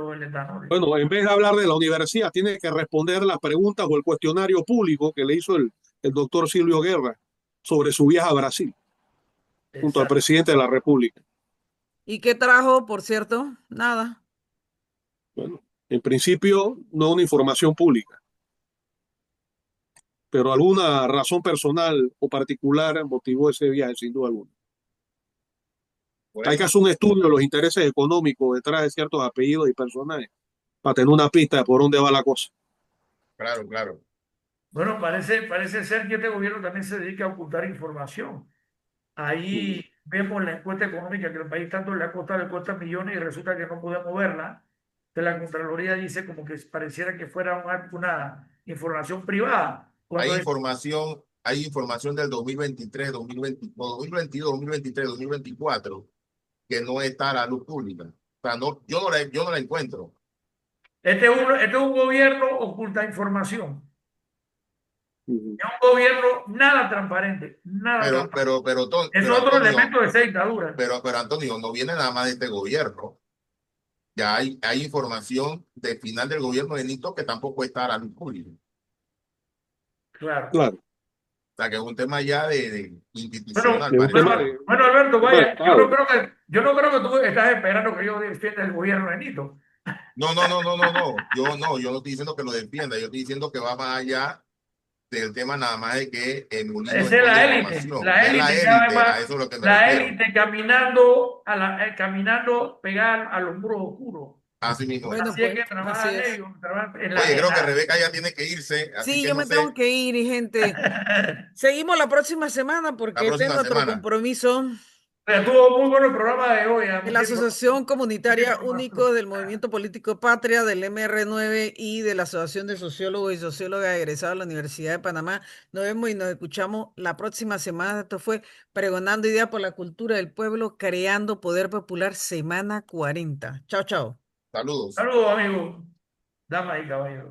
del etanol. Bueno, en vez de hablar de la universidad, tiene que responder las preguntas o el cuestionario público que le hizo el doctor Silvio Guerra sobre su viaje a Brasil junto al Exacto. presidente de la República. ¿Y qué trajo, por cierto? Nada. Bueno, en principio no una información pública, pero alguna razón personal o particular motivó ese viaje, sin duda alguna. Hay que Bueno, hacer un estudio de los intereses económicos detrás de ciertos apellidos y personajes para tener una pista de por dónde va la cosa. claro, claro. Bueno, parece ser que este gobierno también se dedica a ocultar información. Ahí vemos la encuesta económica que el país tanto le cuesta millones, y resulta que no podemos verla. Que la Contraloría dice como que pareciera que fuera una información privada, Hay cuando es información hay información del 2023, 2020, o 2022, 2023, 2024 que no está a la luz pública. O sea, no, yo no la encuentro. Este es un gobierno oculta información. Ujú. Es un gobierno nada transparente, nada transparente. Es Pero otro Antonio, elemento de esa dictadura. pero Antonio, no viene nada más de este gobierno. Ya hay información de final del gobierno de Nito que tampoco está a la luz pública. Claro. Claro, O sea, que es un tema ya de Bueno, institucional, de un bueno, tema parece. de, bueno, Alberto, tema de vaya, Estado. yo no creo que tú estás esperando que yo defienda el gobierno de Nito. No, no, no, no, no, no. Yo no estoy diciendo que lo defienda, yo estoy diciendo que va más allá del tema nada más de que el Molino Esa es esconde información. la Es la élite que élite, además, a eso es lo que me la refiero. élite caminando, caminando pegar a los muros oscuros. Así mismo es. Bueno, Así es pues, que así trabajan es. ellos, trabajan Oye, creo que Rebeca ya tiene que irse, así Sí, que yo no me tengo sé, que ir, y gente. Seguimos la próxima semana la porque tengo próxima otro semana. compromiso Estuvo muy bueno el programa de hoy, de la mucha Asociación Comunitaria información. Único del Movimiento Político Patria, del MR9 y de la Asociación de Sociólogos y Sociólogas egresados de la Universidad de Panamá. Nos vemos y nos escuchamos la próxima semana. Esto fue Pregonando Ideas por la Cultura del Pueblo, creando Poder Popular, semana 40. Chao, chao. Saludos. Saludos, amigos. Damas y caballeros.